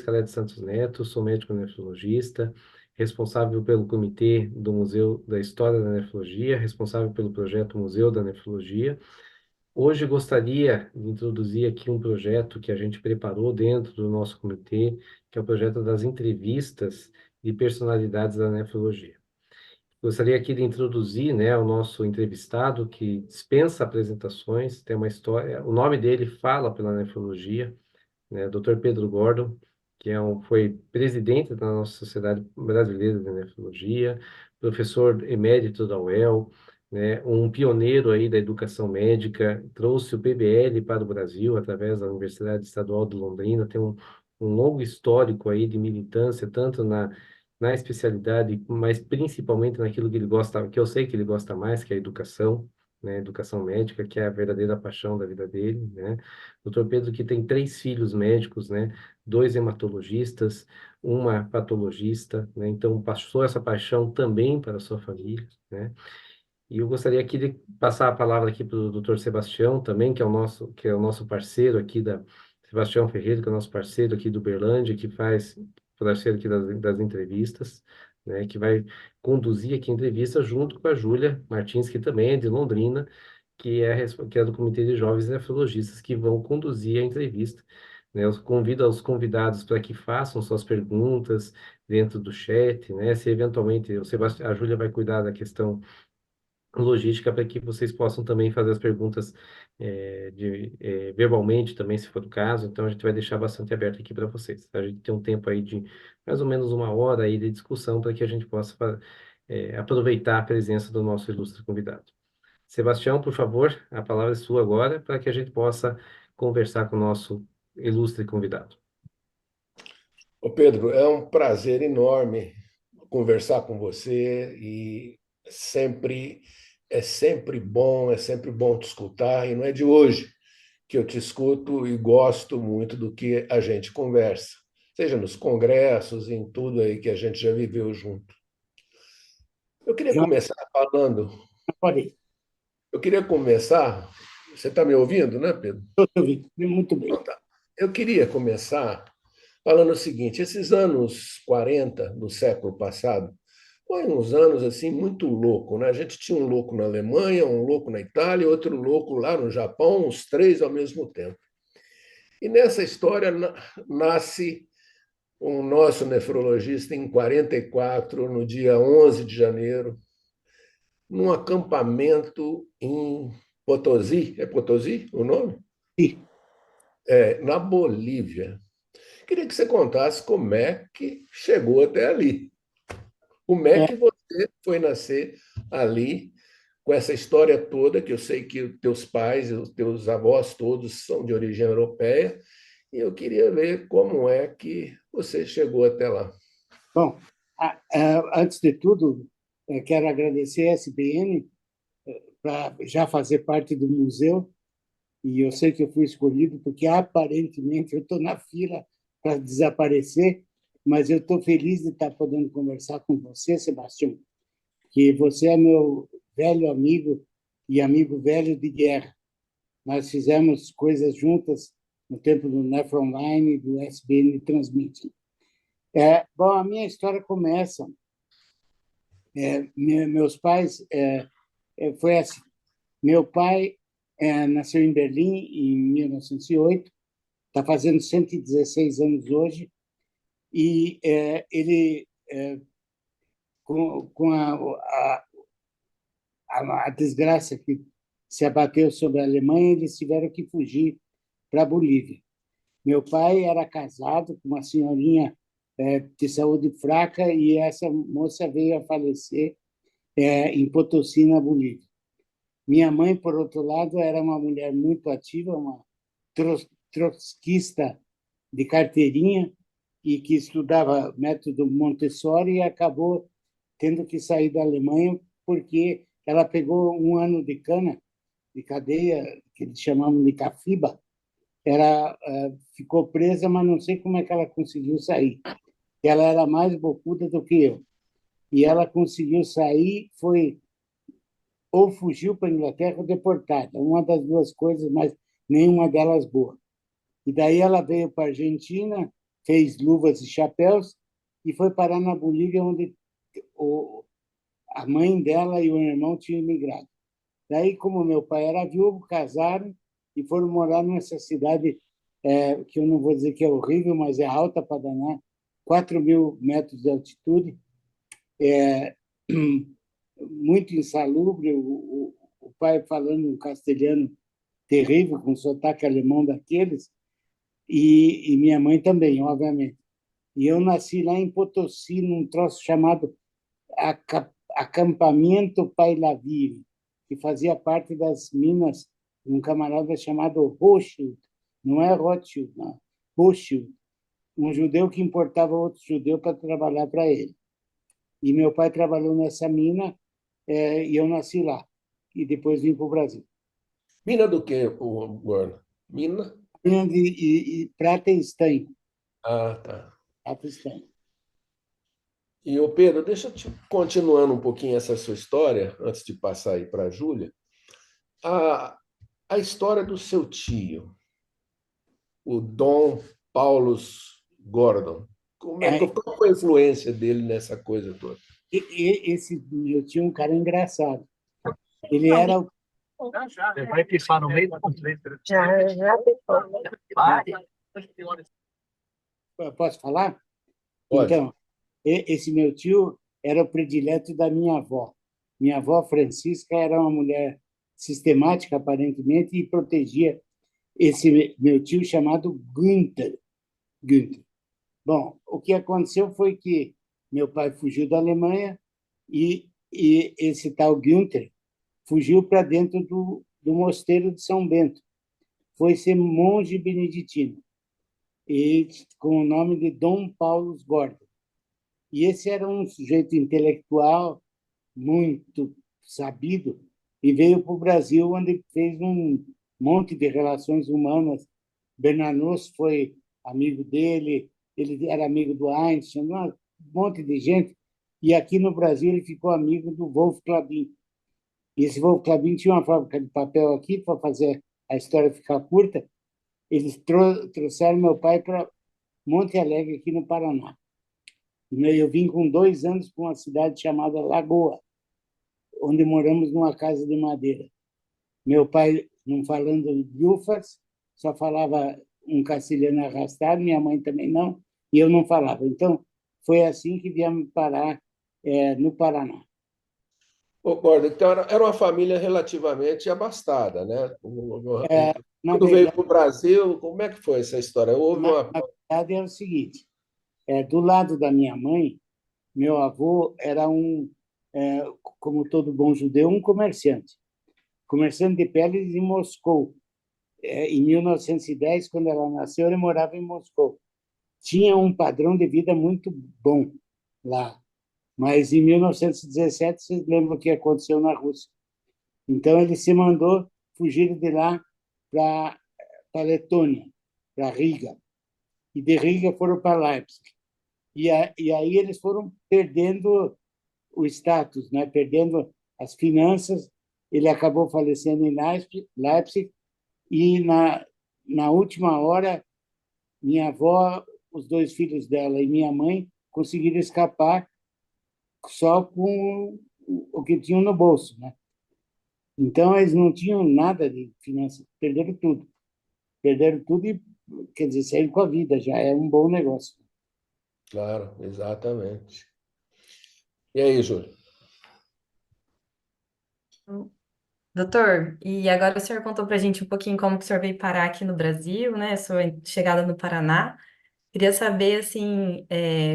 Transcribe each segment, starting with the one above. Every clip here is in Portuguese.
Caled Santos Neto, sou médico nefrologista, responsável pelo comitê do Museu da História da Nefrologia, responsável pelo projeto Museu da Nefrologia. Hoje gostaria de introduzir aqui um projeto que a gente preparou dentro do nosso comitê, que é o projeto das entrevistas de personalidades da nefrologia. Gostaria aqui de introduzir, né, o nosso entrevistado, que dispensa apresentações, tem uma história, o nome dele fala pela nefrologia, né, Dr. Pedro Gordon, que foi presidente da nossa Sociedade Brasileira de Nefrologia, professor emérito da UEL, né, um pioneiro aí da educação médica, trouxe o PBL para o Brasil através da Universidade Estadual de Londrina, tem um longo histórico aí de militância, tanto na especialidade, mas principalmente naquilo que ele gosta, que eu sei que ele gosta mais, que é a educação, né, educação médica, que é a verdadeira paixão da vida dele, né? Doutor Pedro que tem três filhos médicos, né? Dois hematologistas, uma patologista, né? Então passou essa paixão também para a sua família, né? E eu gostaria aqui de passar a palavra aqui para o doutor Sebastião também, que é o nosso parceiro aqui Sebastião Ferreira, que é o nosso parceiro aqui do Berlândia, que faz parceiro aqui das entrevistas, né? Que vai conduzir aqui a entrevista junto com a Júlia Martins, que também é de Londrina, que é do Comitê de Jovens Nefrologistas, que vão conduzir a entrevista. Né? Eu convido os convidados para que façam suas perguntas dentro do chat, né? Se eventualmente a Júlia vai cuidar da questão logística para que vocês possam também fazer as perguntas verbalmente também, se for o caso. Então, a gente vai deixar bastante aberto aqui para vocês. A gente tem um tempo aí de mais ou menos uma hora aí de discussão para que a gente possa aproveitar a presença do nosso ilustre convidado. Sebastião, por favor, a palavra é sua agora para que a gente possa conversar com o nosso ilustre convidado. Ô Pedro, é um prazer enorme conversar com você e sempre é sempre bom te escutar e não é de hoje que eu te escuto e gosto muito do que a gente conversa, seja nos congressos, em tudo aí que a gente já viveu junto. Eu queria Eu começar falando, parei. eu queria começar, você está me ouvindo, né, Pedro? Estou te ouvindo. Muito bem. Então tá. Eu queria começar falando o seguinte: esses anos 40 do século passado foi uns anos assim muito louco, né? A gente tinha um louco na Alemanha, um louco na Itália, outro louco lá no Japão, os três ao mesmo tempo. E nessa história nasce o nosso nefrologista em 44, no dia 11 de janeiro, num acampamento em Potosí. É Potosí o nome? Sim. Na Bolívia. Queria que você contasse como é que chegou até ali. Como é É, que você foi nascer ali, com essa história toda, que eu sei que os teus pais e os teus avós todos são de origem europeia, e eu queria ver como é que você chegou até lá. bom, antes de tudo, quero agradecer a SBN para já fazer parte do museu, e eu sei que eu fui escolhido porque aparentemente eu estou na fila para desaparecer, mas eu estou feliz de estar podendo conversar com você, Sebastião, que você é meu velho amigo e amigo velho de guerra. Nós fizemos coisas juntas no tempo do Nef Online e do SBN Transmite. Bom, a minha história começa. Meus pais foi assim. Meu pai nasceu em Berlim em 1908, está fazendo 116 anos hoje, e ele, com a desgraça que se abateu sobre a Alemanha, eles tiveram que fugir para a Bolívia. Meu pai era casado com uma senhorinha de saúde fraca e essa moça veio a falecer em Potosí, na Bolívia. Minha mãe, por outro lado, era uma mulher muito ativa, uma trotskista de carteirinha e que estudava método Montessori e acabou tendo que sair da Alemanha porque ela pegou um ano de cana, de cadeia, que eles chamavam de cafiba. Ela ficou presa, mas não sei como é que ela conseguiu sair. Ela era mais bocuda do que eu. E ela conseguiu sair, foi ou fugiu para a Inglaterra ou deportada. Uma das duas coisas, mas nenhuma delas boa. E daí ela veio para a Argentina, fez luvas e chapéus e foi parar na Bolívia, onde a mãe dela e o irmão tinham imigrado. Daí, como meu pai era viúvo, casaram e foram morar nessa cidade, que eu não vou dizer que é horrível, mas é alta para danar, 4.000 metros de altitude, muito insalubre, o pai falando um castelhano terrível, com sotaque alemão daqueles, e minha mãe também, obviamente. E eu nasci lá em Potosí, num troço chamado Acampamento Pailaviri, que fazia parte das minas de um camarada chamado Rothschild, não é Rothschild, não, Rothschild, um judeu que importava outro judeu para trabalhar para ele. E meu pai trabalhou nessa mina, e eu nasci lá. E depois vim para o Brasil. Mina do quê, o Gordo? Mina? Mina de prata e estanho. Ah, tá. Prata e estanho. E, ô Pedro, deixa eu te continuando um pouquinho essa sua história, antes de passar aí para a Júlia. A, a história do seu tio, o Dom Paulus Gordon. Qual foi a influência dele nessa coisa toda? Esse meu tio é um cara engraçado. Ele era o... Você vai pisar no meio da conferência. Já pensou. Posso falar? Pode. Então, esse meu tio era o predileto da minha avó. Minha avó Francisca era uma mulher sistemática, aparentemente, e protegia esse meu tio chamado Günther. Günther. Bom, o que aconteceu foi que meu pai fugiu da Alemanha e esse tal Günther fugiu para dentro do mosteiro de São Bento. Foi ser monge beneditino, e com o nome de Dom Paulo Gordon. E esse era um sujeito intelectual muito sabido e veio para o Brasil, onde fez um monte de relações humanas. Bernanos foi amigo dele, ele era amigo do Einstein, um monte de gente. E aqui no Brasil ele ficou amigo do Wolf Clabin. E esse Wolf Clabin tinha uma fábrica de papel aqui, para fazer a história ficar curta. Eles trouxeram meu pai para Monte Alegre, aqui no Paraná. Eu vim com 2 anos para uma cidade chamada Lagoa, onde moramos numa casa de madeira. Meu pai, não falando lufas, só falava um castelhano arrastado, minha mãe também não, e eu não falava. Então, foi assim que viemos parar no Paraná. Ô, Gordon, então era uma família relativamente abastada, né? Na Quando veio verdade, para o Brasil, como é que foi essa história? Houve uma. na verdade é o seguinte, do lado da minha mãe, meu avô era como todo bom judeu, um comerciante de peles em Moscou. Em 1910, quando ela nasceu, ele morava em Moscou. Tinha um padrão de vida muito bom lá. Mas em 1917, vocês lembram o que aconteceu na Rússia. Então, ele se mandou fugir de lá para Letônia, para Riga. E de Riga foram para Leipzig. E aí eles foram perdendo o status, né? Perdendo as finanças. Ele acabou falecendo em Leipzig e na última hora, minha avó, os 2 filhos dela e minha mãe conseguiram escapar só com o que tinham no bolso, né? Então, eles não tinham nada de finanças, perderam tudo. Perderam tudo e, quer dizer, saíram com a vida, já é um bom negócio. Claro, exatamente. E aí, Júlio? Doutor, e agora o senhor contou para a gente um pouquinho como que o senhor veio parar aqui no Brasil, né? Sua chegada no Paraná. Queria saber, assim,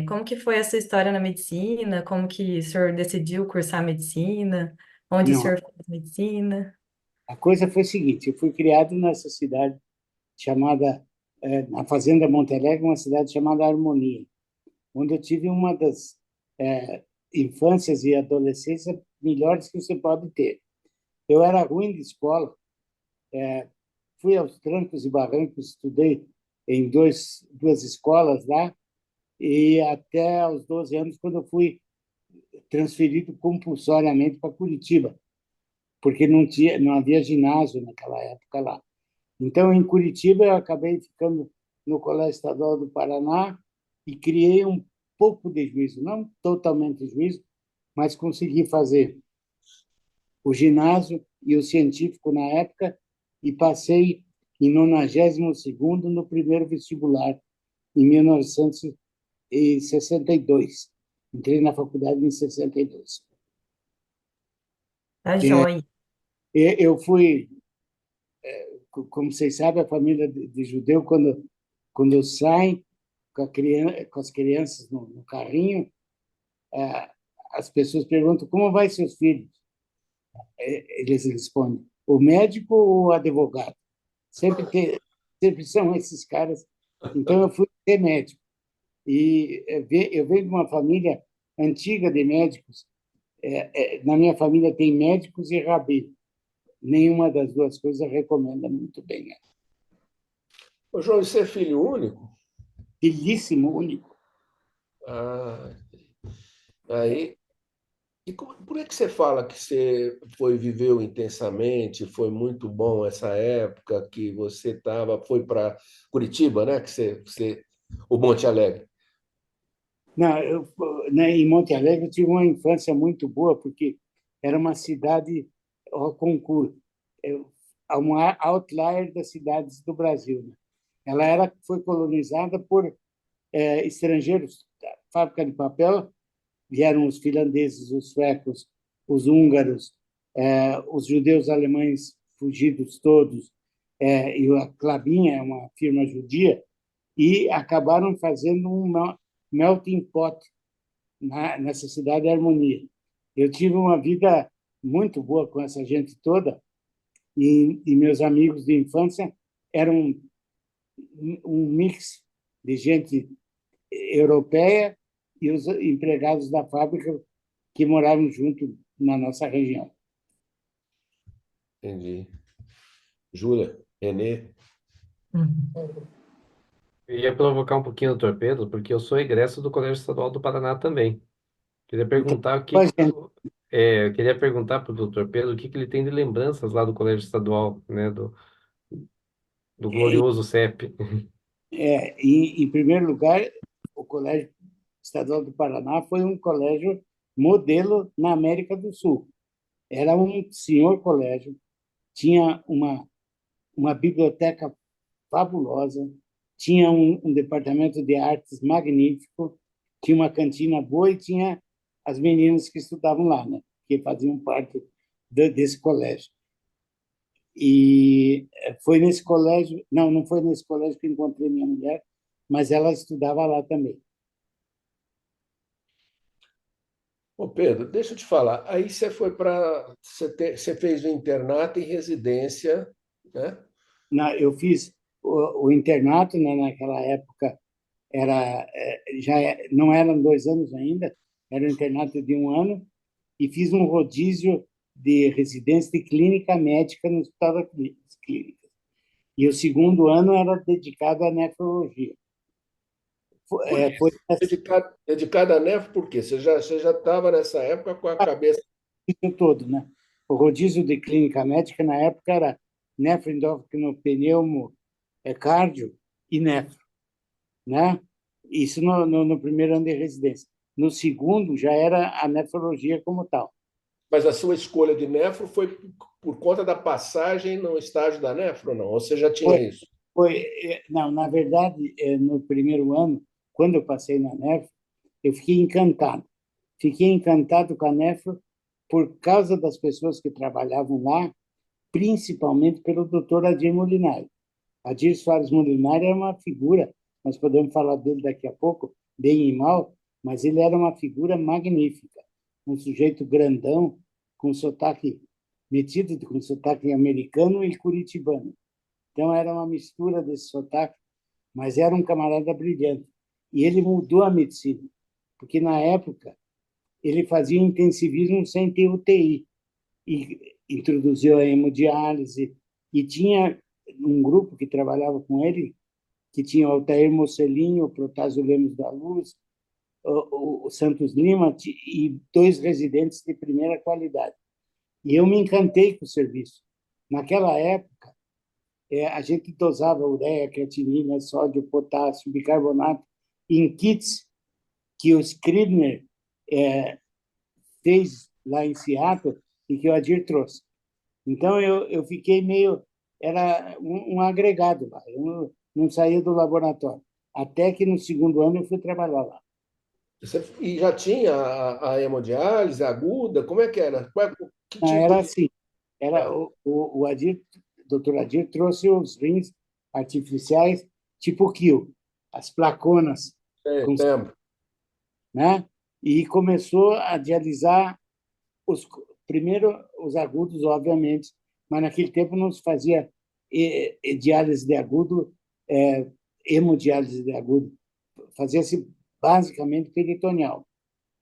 como que foi a sua história na medicina, como que o senhor decidiu cursar medicina, onde o Não, senhor fez medicina. a coisa foi a seguinte, eu fui criado nessa cidade chamada, na Fazenda Monte Alegre, uma cidade chamada Harmonia, onde eu tive uma das infâncias e adolescências melhores que você pode ter. Eu era ruim de escola, fui aos trancos e barrancos, estudei em duas escolas lá, e até aos 12 anos, quando eu fui transferido compulsoriamente para Curitiba, porque não havia ginásio naquela época lá. Então, em Curitiba, eu acabei ficando no Colégio Estadual do Paraná, e criei um pouco de juízo, não totalmente juízo, mas consegui fazer o ginásio e o científico na época e passei em 92º no primeiro vestibular, em 1962. Entrei na faculdade em 62. Tá joia. Eu fui, como vocês sabem, a família de judeu, quando saem com as crianças no carrinho, as pessoas perguntam como vai seus filhos. Eles respondem, o médico ou o advogado? Sempre, sempre são esses caras. Então, eu fui ser médico. E eu venho de uma família antiga de médicos. Na minha família tem médicos e rabi. Nenhuma das duas coisas recomenda muito bem. Ô, João, e você é filho único? Filhíssimo único. Ah, aí. Por que você fala que você viveu intensamente, foi muito bom essa época que você foi para Curitiba, né? O Monte Alegre. Não, em Monte Alegre eu tive uma infância muito boa, porque era uma cidade ao concurso, uma outlier das cidades do Brasil. Né? Foi colonizada por estrangeiros, fábrica de papel, vieram os finlandeses, os suecos, os húngaros, os judeus alemães fugidos todos, e a Klabin é uma firma judia, e acabaram fazendo um melting pot nessa cidade de Harmonia. Eu tive uma vida muito boa com essa gente toda, e meus amigos de infância eram um mix de gente europeia e os empregados da fábrica que moravam junto na nossa região. Entendi. Júlia, Renê. Uhum. Eu ia provocar um pouquinho o Dr. Pedro, porque eu sou egresso do Colégio Estadual do Paraná também. Queria Então, perguntar eu queria perguntar para o Dr. Pedro o que ele tem de lembranças lá do Colégio Estadual, né, do glorioso CEP. em primeiro lugar, o Colégio Estadual do Paraná foi um colégio modelo na América do Sul. Era um senhor colégio, tinha uma biblioteca fabulosa, tinha um departamento de artes magnífico, tinha uma cantina boa e tinha as meninas que estudavam lá, né? Que faziam parte desse colégio. E foi nesse colégio, não foi nesse colégio que encontrei minha mulher, mas ela estudava lá também. Ô Pedro, deixa eu te falar. Aí você foi para. Você fez o internato em residência, né? Eu fiz o internato, né, naquela época não eram 2 anos ainda, era um internato de 1 ano, e fiz um rodízio de residência de clínica médica no Hospital das Clínicas. E o segundo ano era dedicado à nefrologia. Por quê? Foi Dedicado a nefro, por quê? Você já estava nessa época com a cabeça. isso todo, né? O rodízio de clínica médica na época era nefroendócrino, pneumo, cardio e nefro, né? Isso no primeiro ano de residência. No segundo já era a nefrologia como tal. Mas a sua escolha de nefro foi por conta da passagem no estágio da nefro, não? Ou você já tinha Foi, isso? não, na verdade, no primeiro ano, quando eu passei na nefro, eu fiquei encantado. Fiquei encantado com a nefro por causa das pessoas que trabalhavam lá, principalmente pelo doutor Adir Molinari. Adir Soares Molinari é uma figura, nós podemos falar dele daqui a pouco, bem e mal, mas ele era uma figura magnífica, um sujeito grandão, com sotaque metido com sotaque americano e curitibano. Então era uma mistura desse sotaque, mas era um camarada brilhante. E ele mudou a medicina, porque na época ele fazia intensivismo sem ter UTI e introduziu a hemodiálise e tinha um grupo que trabalhava com ele que tinha o Altair Mocelin, o Protásio Lemos da Luz, o Santos Lima e 2 residentes de primeira qualidade. E eu me encantei com o serviço. Naquela época, a gente dosava ureia, creatinina, sódio, potássio, bicarbonato em kits que o Scribner fez lá em Seattle e que o Adir trouxe. Então, eu fiquei meio... Era um agregado lá. Eu não saía do laboratório. Até que no segundo ano eu fui trabalhar lá. E já tinha a hemodiálise aguda? Como é que era? Que Não, tipo era de... assim. Era o Adir, doutor Adir trouxe os rins artificiais tipo Kiel, as placonas, com, Lembro. né? E começou a dialisar primeiro os agudos, obviamente, mas naquele tempo não se fazia diálise de agudo, hemodiálise de agudo. Fazia-se basicamente peritoneal,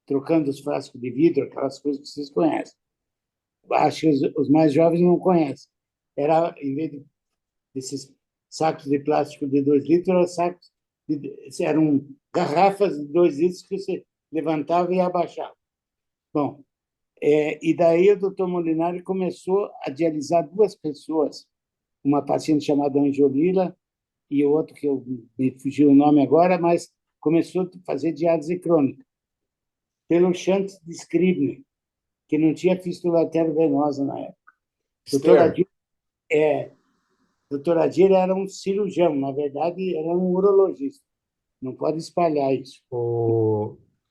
trocando os frascos de vidro, aquelas coisas que vocês conhecem. Acho que os mais jovens não conhecem. Era, em vez desses sacos de plástico de 2 litros, eram garrafas de 2 litros que você levantava e abaixava. Bom, e daí o doutor Molinari começou a dialisar 2 pessoas, uma paciente chamada Angelina e outro que me fugiu o nome agora, mas começou a fazer diálise crônica pelo shunt de Scribner, que não tinha fístula arteriovenosa na época. Doutor Adir, doutor Adir era um cirurgião, na verdade, era um urologista. Não pode espalhar isso.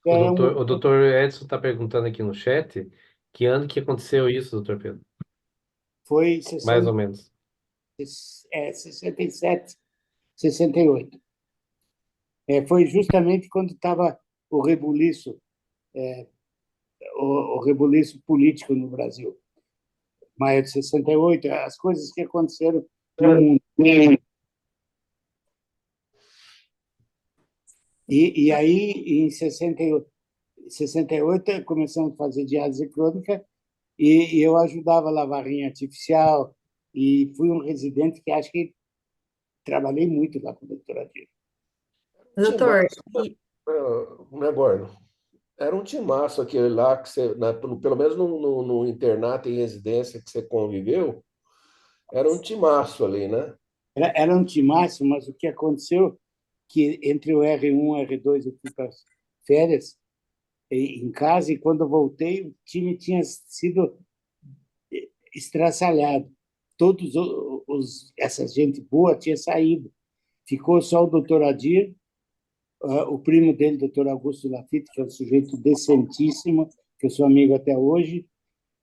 Era O doutor Edson está perguntando aqui no chat que ano que aconteceu isso, doutor Pedro? Foi Mais ou menos. 67, 68. Foi justamente quando estava o rebuliço, o rebuliço político no Brasil. Maio de 68, as coisas que aconteceram no mundo. E aí, em 68, começamos a fazer diálise crônica e eu ajudava a lavar rim artificial e fui um residente que acho que trabalhei muito lá com o doutor Adir. Doutor, Não é, Gordon? Era um timaço aquele lá, que você, pelo menos no internato em residência que você conviveu, era um timaço ali, né? Era um timaço, mas o que aconteceu que entre o R1 e o R2 eu fui para férias em casa e quando eu voltei o time tinha sido estraçalhado. Todos essa gente boa tinha saído. Ficou só o doutor Adir, o primo dele, doutor Augusto Lafitte, que é um sujeito decentíssimo, que eu sou amigo até hoje,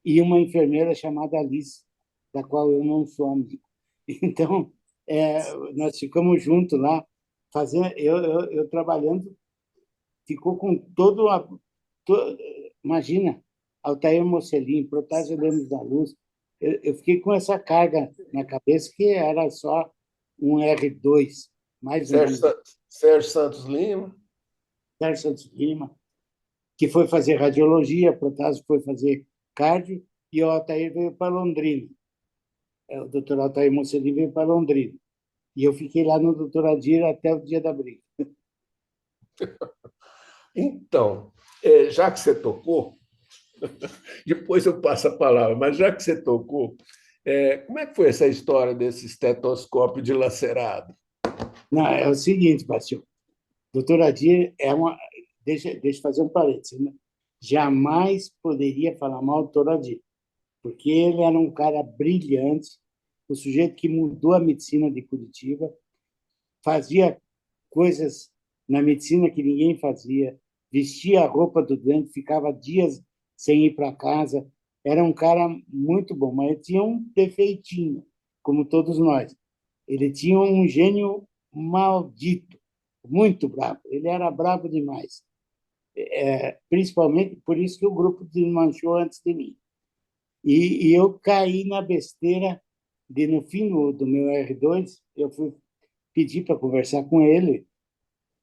e uma enfermeira chamada Alice, da qual eu não sou amigo. Então, nós ficamos juntos lá, fazendo, eu trabalhando, ficou com todo a... imagina, Altair Mocelin, Protásio Lemos da Luz, eu fiquei com essa carga na cabeça que era só um R2, mais um Sérgio Santos Lima. Sérgio Santos Lima, que foi fazer radiologia, Protásio foi fazer cardio, e o Altair veio para Londrina. O doutor Altair Mocelin veio para Londrina. E eu fiquei lá no doutor Adir até o dia da briga. Então, já que você tocou, depois eu passo a palavra, mas já que você tocou, como é que foi essa história desse estetoscópio dilacerado? Não, é o seguinte, Bastião. Doutor Adir é uma... Deixa eu fazer um parênteses. Né? Jamais poderia falar mal do doutor Adir, porque ele era um cara brilhante, o sujeito que mudou a medicina de Curitiba, fazia coisas na medicina que ninguém fazia, vestia a roupa do doente, ficava dias sem ir para casa. Era um cara muito bom, mas ele tinha um defeitinho, como todos nós. Ele tinha um gênio maldito, muito bravo. Ele era bravo demais. Principalmente por isso que o grupo desmanchou antes de mim. E eu caí na besteira de, no fim do meu R2, eu fui pedir para conversar com ele.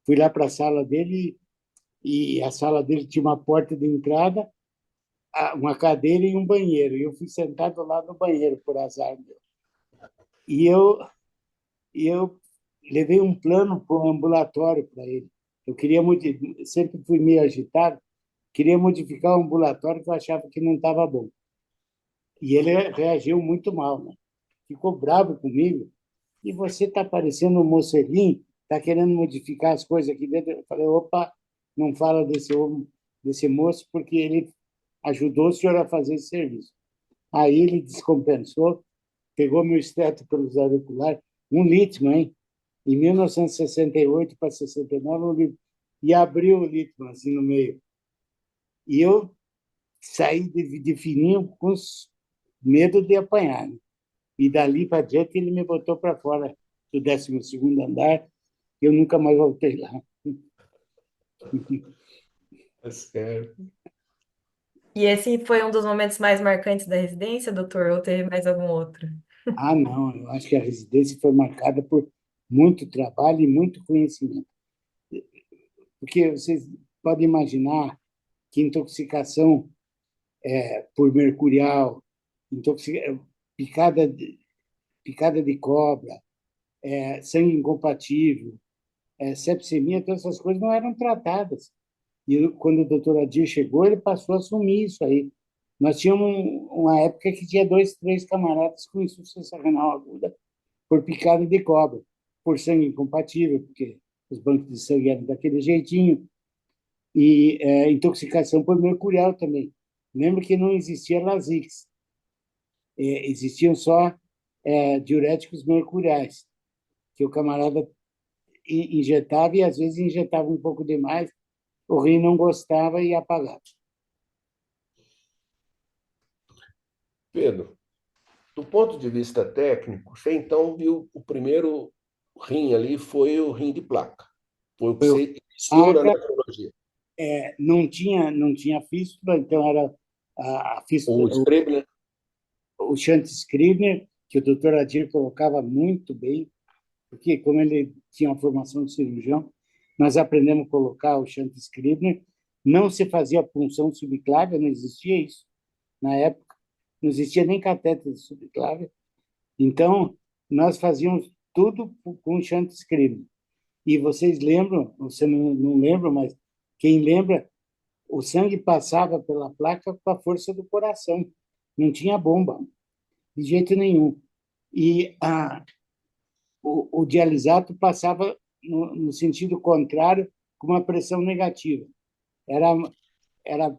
Fui lá para a sala dele e a sala dele tinha uma porta de entrada, uma cadeira e um banheiro. E eu fui sentado lá no banheiro, por azar meu. E eu levei um plano para o ambulatório para ele. Eu queria sempre fui meio agitado, queria modificar o ambulatório que eu achava que não estava bom. E ele reagiu muito mal, né? Ficou bravo comigo. E você está parecendo um Mocelin, está querendo modificar as coisas aqui dentro. Eu falei, opa, não fala desse homem, desse moço, porque ele ajudou o senhor a fazer esse serviço. Aí ele descompensou, pegou meu esteto pelos auriculares, um Littmann, hein? Em 1968 para 69, e abriu o Littmann assim no meio. E eu saí de fininho com medo de apanhar, né? E dali para diante ele me botou para fora do 12º andar, eu nunca mais voltei lá. É certo. E esse foi um dos momentos mais marcantes da residência, doutor, ou teve mais algum outro? Ah, não, eu acho que a residência foi marcada por muito trabalho e muito conhecimento. Porque vocês podem imaginar que intoxicação por mercurial, picada de cobra, sangue incompatível, sepsemia, todas essas coisas não eram tratadas. E quando o doutor Adir chegou, ele passou a assumir isso aí. Nós tínhamos uma época que tinha 2, 3 camaradas com insuficiência renal aguda por picada de cobra, por sangue incompatível, porque os bancos de sangue eram daquele jeitinho, e intoxicação por mercurial também. Lembro que não existia Lasix, existiam só diuréticos mercuriais, que o camarada injetava e às vezes injetava um pouco demais, o rim não gostava e apagava. Pedro, do ponto de vista técnico, você então viu o primeiro rim ali foi o rim de placa. Foi o que você iniciou na Placa, nefrologia. não tinha fístula, então era a O fístula, Scribner, o shunt Scribner, que o doutor Adir colocava muito bem, porque como ele tinha uma formação de cirurgião, nós aprendemos a colocar o shunt Scribner, não se fazia punção subclávia, não existia isso na época, não existia nem catéter de subclávia, então nós fazíamos tudo com o shunt Scribner. E vocês lembram, você não lembra, mas quem lembra, o sangue passava pela placa com a força do coração, não tinha bomba, de jeito nenhum. E o dialisato passava no sentido contrário, com uma pressão negativa. Era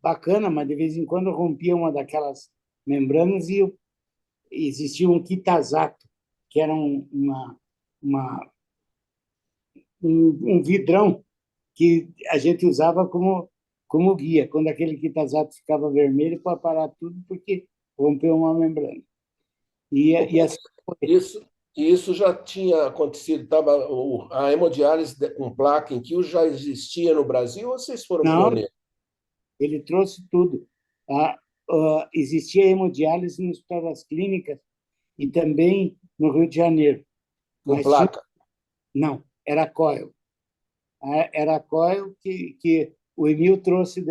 bacana, mas de vez em quando rompia uma daquelas membranas e existia um quitazato, que era uma, um vidrão que a gente usava como guia, quando aquele quitazato ficava vermelho para parar tudo, porque rompeu uma membrana. E assim foi. isso já tinha acontecido, a hemodiálise com placa em Kio já existia no Brasil ou vocês foram Não, pioneiros? ele trouxe tudo. Existia hemodiálise no Hospital das Clínicas e também no Rio de Janeiro, Com mas placa? não, era coil. Era coil que o Emil trouxe,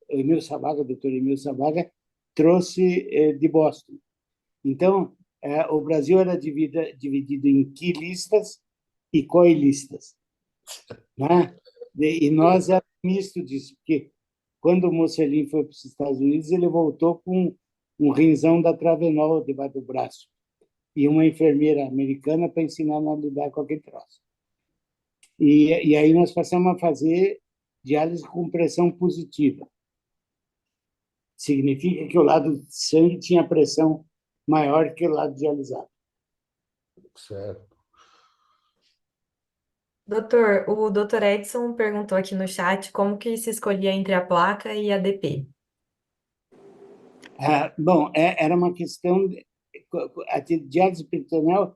o Emil Sabaga, o doutor Emil Sabaga, trouxe de Boston. Então, o Brasil era dividido em quilistas e coilistas, né? E nós éramos misto disso, porque quando o Mocelin foi para os Estados Unidos, ele voltou com um rinzão da Travenol debaixo do braço e uma enfermeira americana para ensinar a lidar com aquele troço. E aí nós passamos a fazer diálise com pressão positiva. Significa que o lado de sangue tinha pressão maior que o lado dialisado. Certo. Doutor, o doutor Edson perguntou aqui no chat como que se escolhia entre a placa e a DP. Bom, era uma questão a diálise peritoneal.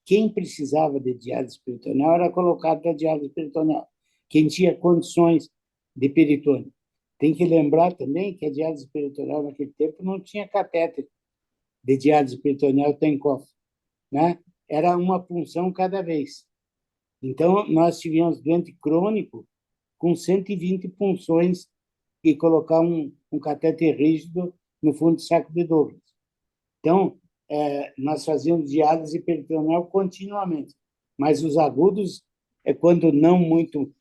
Quem precisava de diálise peritoneal era colocado na diálise peritoneal. Quem tinha condições de peritônio. Tem que lembrar também que a diálise peritoneal naquele tempo não tinha catéter de diálise peritoneal Tenkov, né? Era uma punção cada vez. Então, nós tivemos doente crônico com 120 punções e colocar um catéter rígido no fundo do saco de Douglas. Então, nós fazíamos diálise peritoneal continuamente, mas os agudos, quando não muito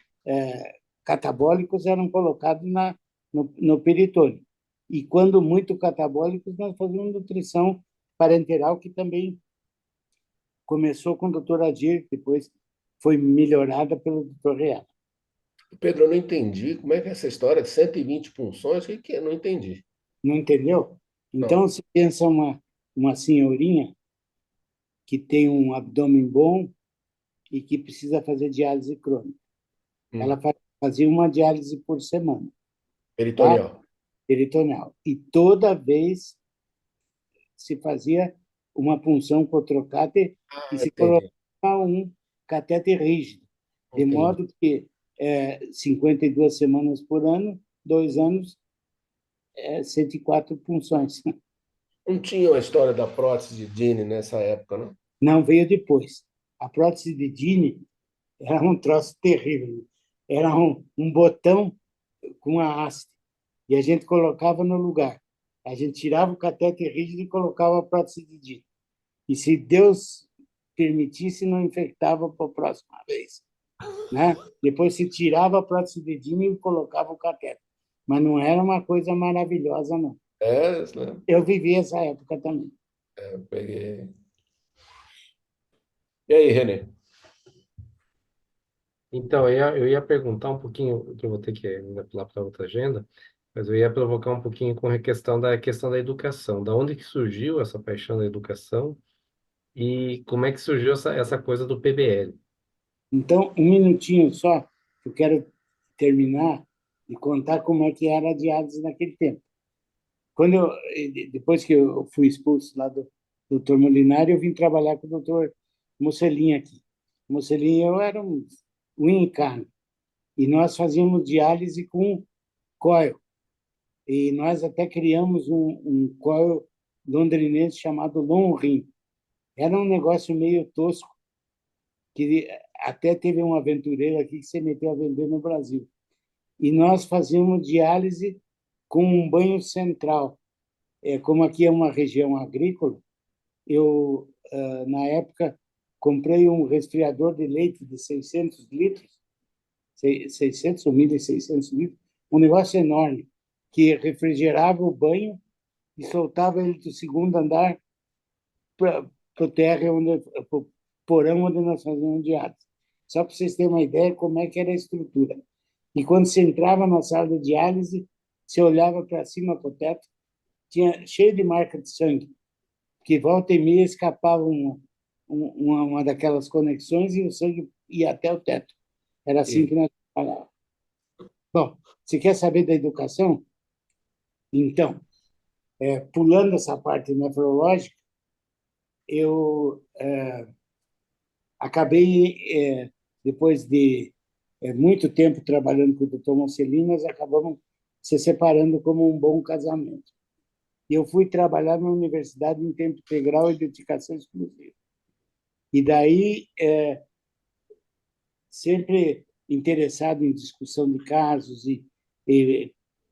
catabólicos, eram colocados no peritônio. E quando muito catabólicos, nós fazíamos nutrição parenteral, que também começou com o doutor Adir, depois foi melhorada pelo Dr. Real. Pedro, eu não entendi. Como é que é essa história de 120 punções? O que que é? Não entendi. Não entendeu? Então, Não. você pensa uma senhorinha que tem um abdômen bom e que precisa fazer diálise crônica. Ela Hum. fazia uma diálise por semana, tá? Peritoneal. Peritoneal. E toda vez se fazia uma punção cotrocáter e Ah, se entendi. colocava um catéter rígido, de Entendi. modo que 52 semanas por ano, 2 anos, 104 punções. Não tinha a história da prótese de Dini nessa época, não? Não veio depois. A prótese de Dini era um troço terrível. Era um botão com a haste e a gente colocava no lugar. A gente tirava o catéter rígido e colocava a prótese de Dini. E se Deus permitisse, não infectava para a próxima vez, né? Depois se tirava a prótese de Dini e colocava o catéter. Mas não era uma coisa maravilhosa, não. É, né? Eu vivi essa época também. Eu peguei. E aí, Renê? Então, eu ia perguntar um pouquinho, que eu vou ter que ainda pular para outra agenda, mas eu ia provocar um pouquinho com a questão da educação. Da onde que surgiu essa paixão da educação e como é que surgiu essa coisa do PBL? Então, um minutinho só, eu quero terminar de contar como é que era a diálise naquele tempo. Depois que eu fui expulso lá do Dr. Molinari, eu vim trabalhar com o Dr. Mocelin aqui. Mocelin e eu éramos unha e carne, e nós fazíamos diálise com coil. E nós até criamos um coil londrinense chamado Lonrim. Era um negócio meio tosco, que até teve um aventureiro aqui que se meteu a vender no Brasil. E nós fazíamos diálise com um banho central. Como aqui é uma região agrícola, eu, na época, comprei um resfriador de leite de 600 litros, 600 ou 1.600 litros, um negócio enorme, que refrigerava o banho e soltava ele do segundo andar para o terra, pro porão onde nós fazíamos diálise. Só para vocês terem uma ideia como é que era a estrutura. E quando você entrava na sala de diálise, você olhava para cima, para o teto, tinha cheio de marca de sangue, que volta e meia escapava uma daquelas conexões e o sangue ia até o teto. Era assim E que nós trabalhávamos. Bom, você quer saber da educação? Então, pulando essa parte nefrológica, eu acabei, depois de muito tempo trabalhando com o Dr. Mocelin, nós acabamos se separando como um bom casamento. E eu fui trabalhar na universidade em tempo integral e dedicação exclusiva. E daí, sempre interessado em discussão de casos e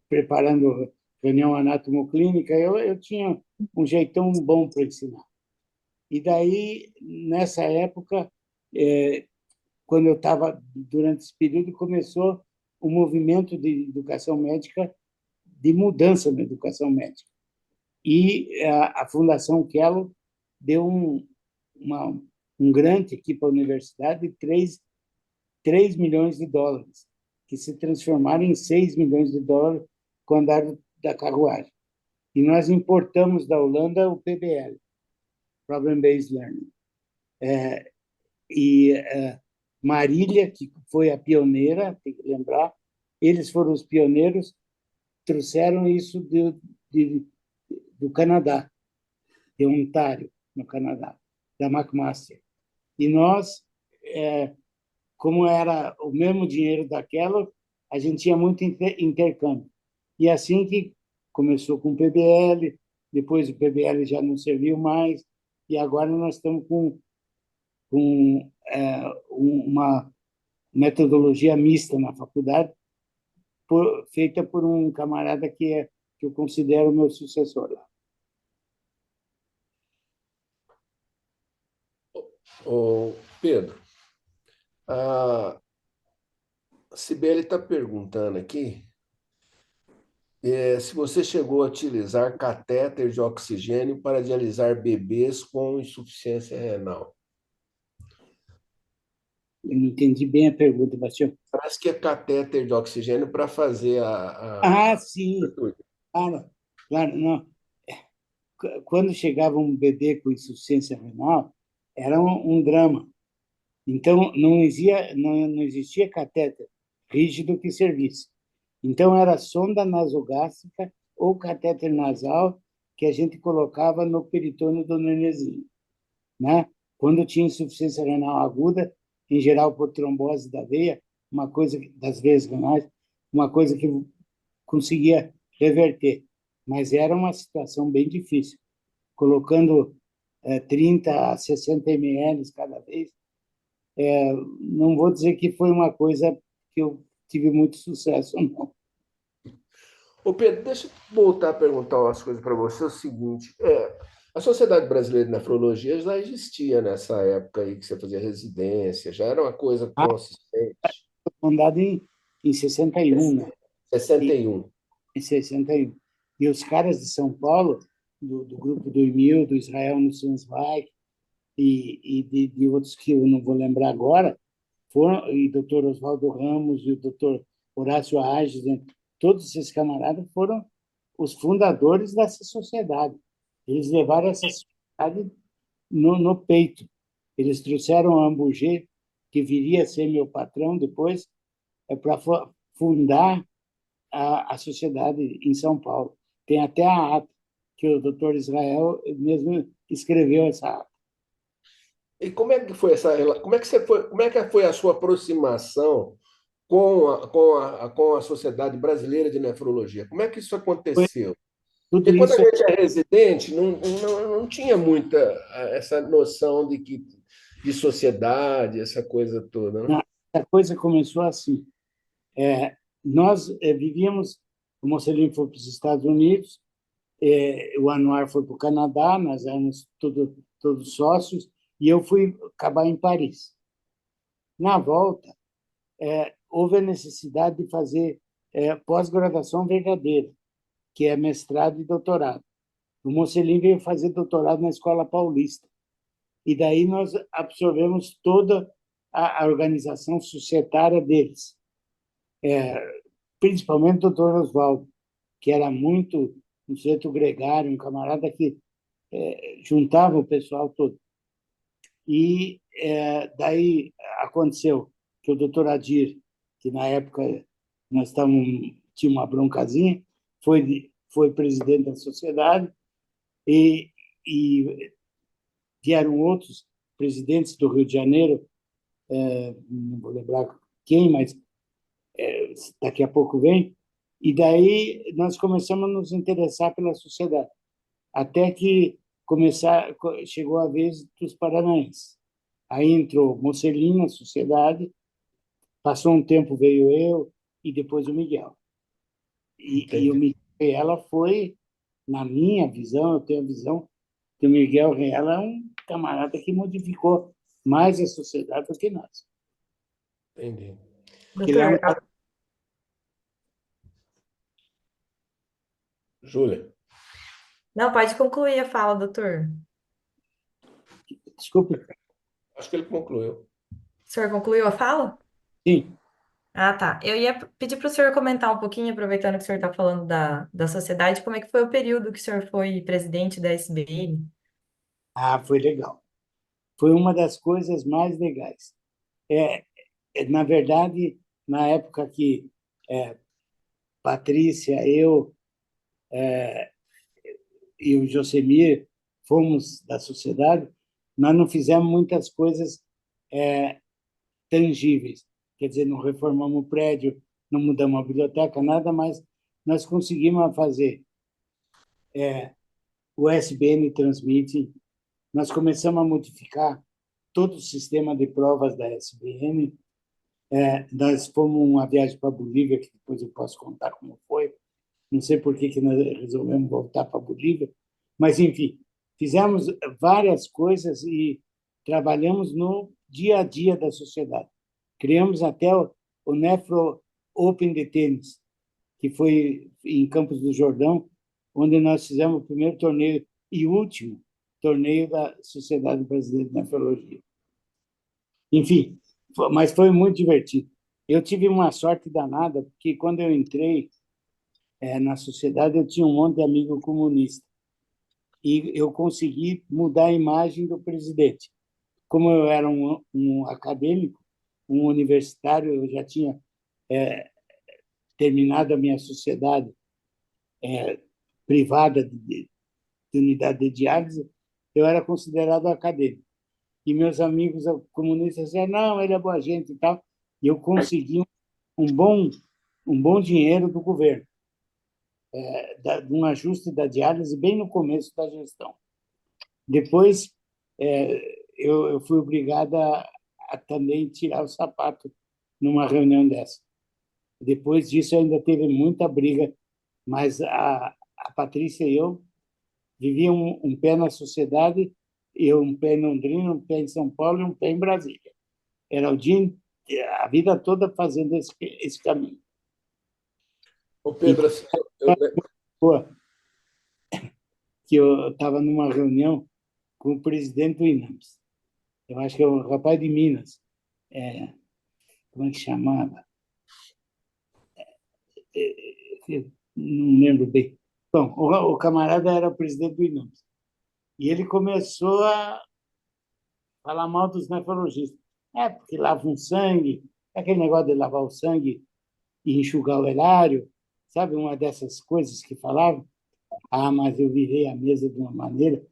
preparando reunião anatomoclínica, eu tinha um jeitão bom para ensinar. E daí, nessa época, quando eu estava, durante esse período, começou o movimento de educação médica, de mudança na educação médica. E a Fundação Kellogg deu um grande aqui para a universidade de 3 milhões de dólares, que se transformaram em 6 milhões de dólares com o andar da carruagem. E nós importamos da Holanda o PBL, Problem Based Learning. E Marília, que foi a pioneira, tem que lembrar, eles foram os pioneiros, trouxeram isso do Canadá, de Ontário, no Canadá, da McMaster. E nós, como era o mesmo dinheiro daquela, a gente tinha muito intercâmbio. E assim que começou com o PBL, depois o PBL já não serviu mais, e agora nós estamos com uma metodologia mista na faculdade, feita por um camarada que eu considero meu sucessor lá. Pedro, a Cibele está perguntando aqui se você chegou a utilizar catéter de oxigênio para dialisar bebês com insuficiência renal. Eu não entendi bem a pergunta, Bastião. Parece que é catéter de oxigênio para fazer a... Ah, sim, claro, claro, não. Quando chegava um bebê com insuficiência renal, era um drama. Então, não existia catéter rígido que servisse. Então, era sonda nasogástrica ou catéter nasal que a gente colocava no peritônio do nenenzinho, né? Quando tinha insuficiência renal aguda, em geral por trombose da veia, das veias renais, uma coisa que conseguia reverter, mas era uma situação bem difícil, colocando 30 a 60 ml cada vez. Não vou dizer que foi uma coisa que eu tive muito sucesso, não. Ô Pedro, deixa eu voltar a perguntar umas coisas para você. É o seguinte, a Sociedade Brasileira de Nefrologia já existia nessa época aí que você fazia residência, já era uma coisa Ah, consistente. fundado em 61, né? 61. Em 61. E os caras de São Paulo, do grupo do Emil, do Israel Nussensweig e de outros que eu não vou lembrar agora, foram, e o doutor Oswaldo Ramos e o doutor Horácio Ages, né? Todos esses camaradas foram os fundadores dessa sociedade. Eles levaram essa sociedade no peito. Eles trouxeram a Ambugê, que viria a ser meu patrão depois, para fundar a sociedade em São Paulo. Tem até a ata que o doutor Israel mesmo escreveu essa ata. E como é que foi como é que como é que foi a sua aproximação com a Sociedade Brasileira de Nefrologia? Como é que isso Foi aconteceu? tudo Porque quando a isso, gente é residente, não tinha muita essa noção de sociedade, essa coisa toda, né? a coisa começou assim. Nós vivíamos, o Mocelin foi para os Estados Unidos, o Anuar foi para o Canadá, nós éramos todos sócios, e eu fui acabar em Paris. Na volta, houve a necessidade de fazer pós-graduação verdadeira, que é mestrado e doutorado. O Mocelin veio fazer doutorado na Escola Paulista. E daí nós absorvemos toda a organização societária deles, principalmente o doutor Oswaldo, que era muito um sujeito gregário, um camarada que juntava o pessoal todo. E daí aconteceu que o doutor Adir, que na época nós tinha uma broncazinha, foi presidente da sociedade e, e vieram outros presidentes do Rio de Janeiro, não vou lembrar quem, mas daqui a pouco vem, e daí nós começamos a nos interessar pela sociedade, até que chegou a vez dos paranaenses. Aí entrou Mocelin na sociedade, passou um tempo, veio eu, e depois o Miguel. E o Entendi. Miguel ela foi, na minha visão, eu tenho a visão que o Miguel Reala é um camarada que modificou mais a sociedade do que nós. Entendi. Porque ele é um Doutor, cara... Júlia, não, pode concluir a fala, doutor. Desculpe. acho que ele concluiu. O senhor concluiu a fala? Sim. Ah, tá. Eu ia pedir para o senhor comentar um pouquinho, aproveitando que o senhor está falando da sociedade, como é que foi o período que o senhor foi presidente da SBN? Ah, foi legal. Foi uma das coisas mais legais. Na verdade, na época que Patrícia, eu e o Josemir fomos da sociedade, nós não fizemos muitas coisas tangíveis. Quer dizer, não reformamos o prédio, não mudamos a biblioteca, nada, mas nós conseguimos fazer o SBN Transmite, nós começamos a modificar todo o sistema de provas da SBN. Nós fomos uma viagem para a Bolívia, que depois eu posso contar como foi. Não sei por que nós resolvemos voltar para a Bolívia, mas, enfim, fizemos várias coisas e trabalhamos no dia a dia da sociedade. Criamos até o Nefro Open de tênis, que foi em Campos do Jordão, onde nós fizemos o primeiro torneio e último torneio da Sociedade Brasileira de Nefrologia. Enfim, Mas foi muito divertido. Eu tive uma sorte danada, porque quando eu entrei na sociedade, eu tinha um monte de amigo comunista. E eu consegui mudar a imagem do presidente. Como eu era um acadêmico, um universitário, eu já tinha terminado a minha sociedade privada de unidade de diálise, eu era considerado acadêmico. E meus amigos comunistas diziam, não, ele é boa gente e tal. E eu consegui um bom, um bom dinheiro do governo, de um ajuste da diálise bem no começo da gestão. Depois, eu fui obrigada a também tirar o sapato numa reunião dessa. Depois disso, ainda teve muita briga, mas a Patrícia e eu vivíamos um pé na sociedade, eu um pé em Londrina, um pé em São Paulo e um pé em Brasília. Era o dia, a vida toda fazendo esse caminho. Ô E Pedro, assim, eu, pô, que eu estava numa reunião com o presidente do INAMS. Eu acho que é o rapaz de Minas. Como é que chamava? Não lembro bem. Bom, o camarada era o presidente do INAMS. E ele começou a falar mal dos nefrologistas. Porque lavam sangue, aquele negócio de lavar o sangue e enxugar o erário, sabe? Uma dessas coisas que falavam. Mas eu virei a mesa de uma maneira,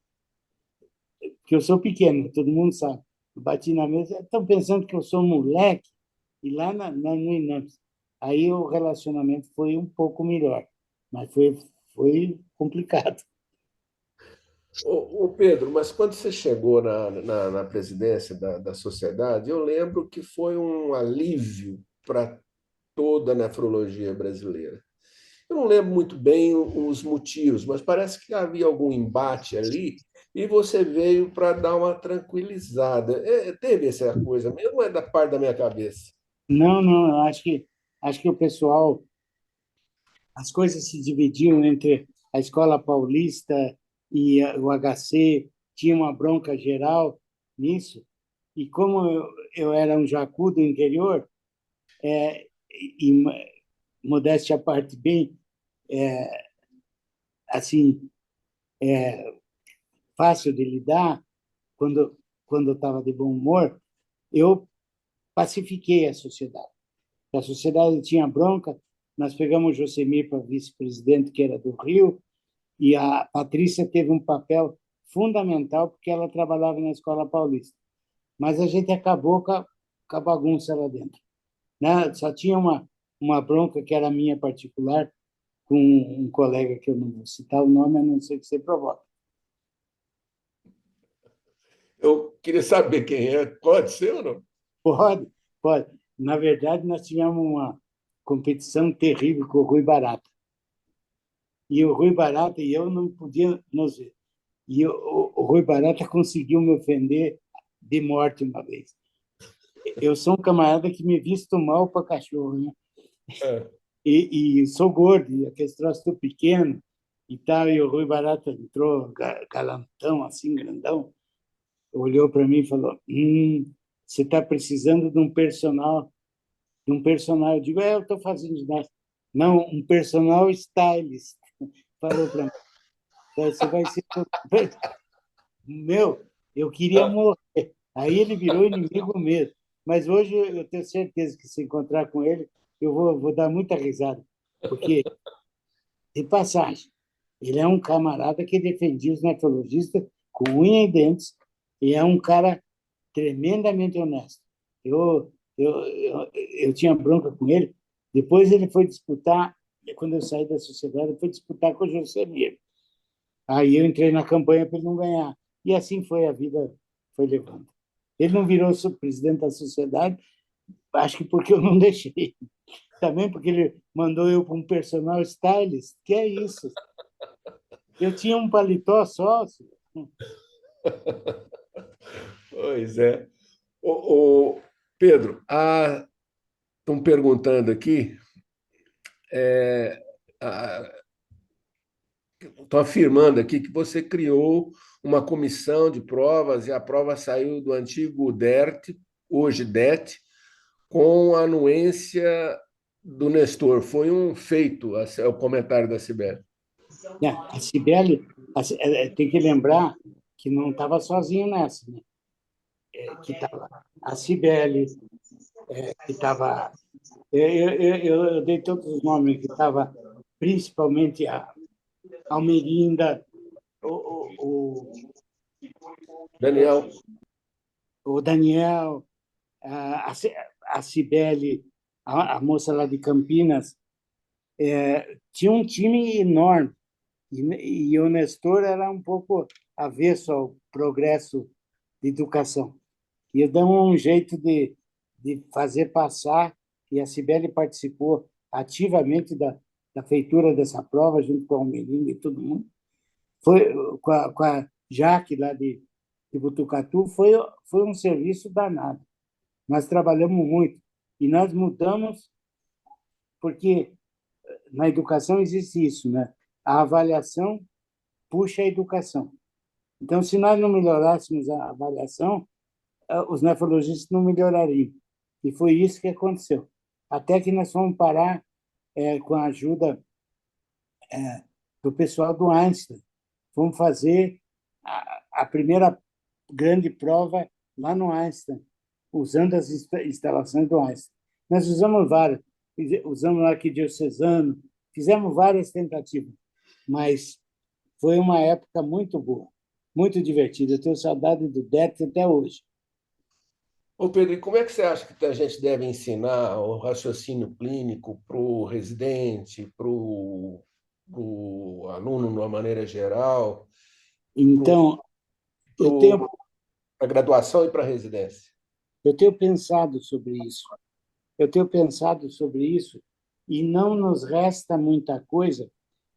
porque eu sou pequeno, todo mundo sabe. Eu bati na mesa, estão pensando que eu sou moleque, e lá no INAMPS. Aí o relacionamento foi um pouco melhor, mas foi complicado. ô Pedro, mas quando você chegou na presidência da sociedade, eu lembro que foi um alívio para toda a nefrologia brasileira. Eu não lembro muito bem os motivos, mas parece que havia algum embate ali e você veio para dar uma tranquilizada. Teve essa coisa mesmo, ou é da parte da minha cabeça? Não, não, eu acho que o pessoal, as coisas se dividiam entre a Escola Paulista e o HC, tinha uma bronca geral nisso, e como eu era um jacu do interior, e modéstia à parte bem, assim, fácil de lidar, quando eu estava de bom humor, eu pacifiquei a sociedade. A sociedade tinha bronca, nós pegamos o Josemir para vice-presidente, que era do Rio, e a Patrícia teve um papel fundamental, porque ela trabalhava na Escola Paulista. Mas a gente acabou com a bagunça lá dentro. Né? Só tinha uma bronca que era minha particular, com um colega que eu não vou citar o nome, a não ser que você provoque. Eu queria saber quem é. Pode ser ou não? Pode, pode. Na verdade, nós tivemos uma competição terrível com o Rui Barata. E o Rui Barata e eu não podíamos nos ver. E o Rui Barata conseguiu me ofender de morte uma vez. Eu sou um camarada que me visto mal para cachorro, né? É. E sou gordo, e aquele troço tão pequeno e tal. E o Rui Barata entrou galantão, assim, grandão, olhou para mim e falou: você está precisando de um personal. De um personal. Eu digo: eu estou fazendo ginástica. Não, um personal stylist. Falou para mim: você vai ser. Meu, eu queria Ah, morrer. Aí ele virou inimigo mesmo. Mas hoje eu tenho certeza que se encontrar com ele, eu vou dar muita risada. Porque, de passagem, ele é um camarada que defendia os nefrologistas com unha e dentes e é um cara tremendamente honesto. Eu tinha bronca com ele. Depois ele foi disputar, quando eu saí da sociedade, ele foi disputar com o José Mir. Aí eu entrei na campanha para ele não ganhar. E assim foi a vida, foi levando. Ele não virou presidente da sociedade, acho que porque eu não deixei. Também porque ele mandou eu para um personal stylist. Que é isso? Eu tinha um paletó sócio. pois é. Ô, Pedro, estão perguntando aqui, estão afirmando aqui que você criou uma comissão de provas e a prova saiu do antigo DERT, hoje DET, com a anuência do Nestor. Foi um feito, o comentário da Cibele. A Cibele, tem que lembrar que não estava sozinha nessa, né? Que estava a Cibele, que estava... Eu dei todos os nomes, que estava principalmente a Almerinda, o, Daniel. o Daniel, a Cibele, a moça lá de Campinas. Tinha um time enorme. E o Nestor era um pouco avesso ao progresso de educação. E eu dei um jeito de fazer passar, e a Cibele participou ativamente da feitura dessa prova, junto com a Almerinda e todo mundo. Foi com a Jaque, lá de Botucatu, foi um serviço danado. Nós trabalhamos muito e nós mudamos, porque na educação existe isso, né? A avaliação puxa a educação. Então, se nós não melhorássemos a avaliação, os nefrologistas não melhorariam. E foi isso que aconteceu. Até que nós fomos parar com a ajuda do pessoal do Einstein. Fomos fazer a primeira grande prova lá no Einstein, usando as instalações do Einstein. Nós usamos várias, usamos arquidiocesano, fizemos várias tentativas, mas foi uma época muito boa, muito divertida. Eu tenho saudade do DET até hoje. Ô Pedro, e como é que você acha que a gente deve ensinar o raciocínio clínico para o residente, para o aluno de uma maneira geral, Então, eu tenho, para a graduação e para a residência? eu tenho pensado sobre isso. Eu tenho pensado sobre isso e não nos resta muita coisa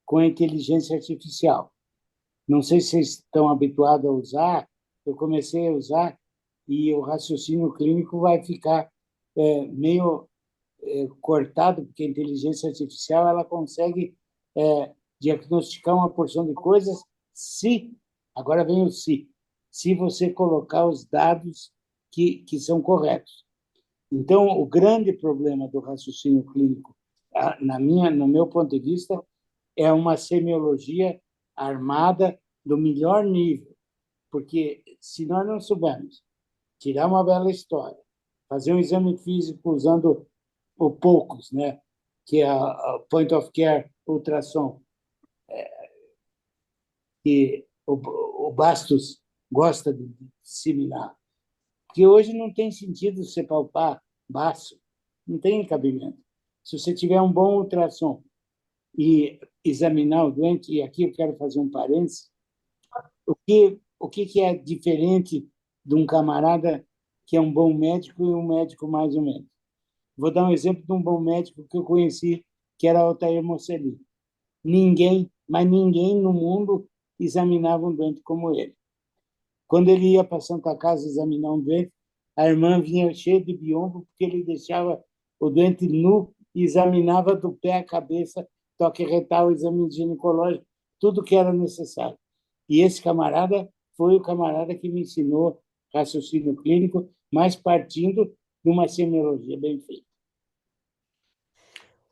com a inteligência artificial. Não sei se vocês estão habituados a usar, eu comecei a usar e o raciocínio clínico vai ficar meio cortado, porque a inteligência artificial ela consegue diagnosticar uma porção de coisas se, agora vem o se você colocar os dados que são corretos. Então, o grande problema do raciocínio clínico, no meu ponto de vista, é uma semiologia armada do melhor nível, porque se nós não soubermos tirar uma bela história, fazer um exame físico usando o POCUS, né, que é a Point of Care ultrassom, que o Bastos gosta de disseminar, que hoje não tem sentido você palpar baço, não tem cabimento. Se você tiver um bom ultrassom e examinar o doente, e aqui eu quero fazer um parênteses, o que é diferente de um camarada que é um bom médico e um médico mais ou menos? Vou dar um exemplo de um bom médico que eu conheci, que era Altair Mosselli. Ninguém, mas ninguém no mundo examinava um doente como ele. Quando ele ia para a Santa Casa examinar um doente, a irmã vinha cheia de biombo, porque ele deixava o doente nu e examinava do pé à cabeça, toque retal, exame ginecológico, tudo que era necessário. E esse camarada foi o camarada que me ensinou raciocínio clínico, mas partindo de uma semiologia bem feita.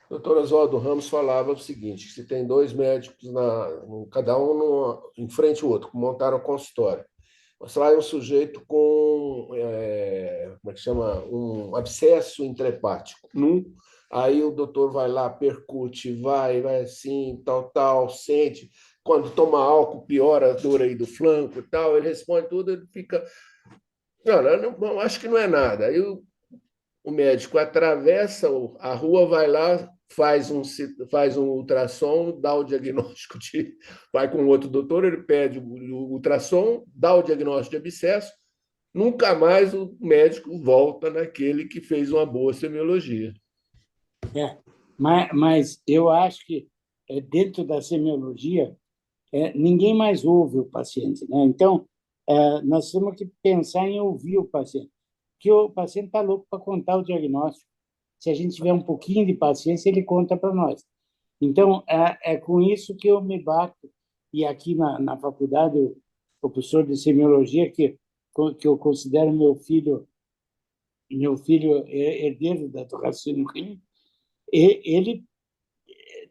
O doutor Oswaldo Ramos falava o seguinte: se tem dois médicos, cada um em frente ao outro, que montaram o consultório. Você vai um sujeito com, como é que chama? Um abscesso intrahepático. Aí o doutor vai lá, percute, vai assim, tal, sente. Quando toma álcool, piora a dor aí do flanco e tal. Ele responde tudo, ele fica... Não, acho que não é nada. Aí o médico atravessa a rua, vai lá, faz um ultrassom, dá o diagnóstico vai com outro doutor, ele pede o ultrassom, dá o diagnóstico de abscesso, nunca mais o médico volta naquele que fez uma boa semiologia. Mas eu acho que dentro da semiologia ninguém mais ouve o paciente, né? Então nós temos que pensar em ouvir o paciente, porque o paciente está louco para contar o diagnóstico. Se a gente tiver um pouquinho de paciência, ele conta para nós. Então, é com isso que eu me bato. E aqui na faculdade, o professor de semiologia, que eu considero meu filho meu filho é herdeiro do raciocínio clínico, e ele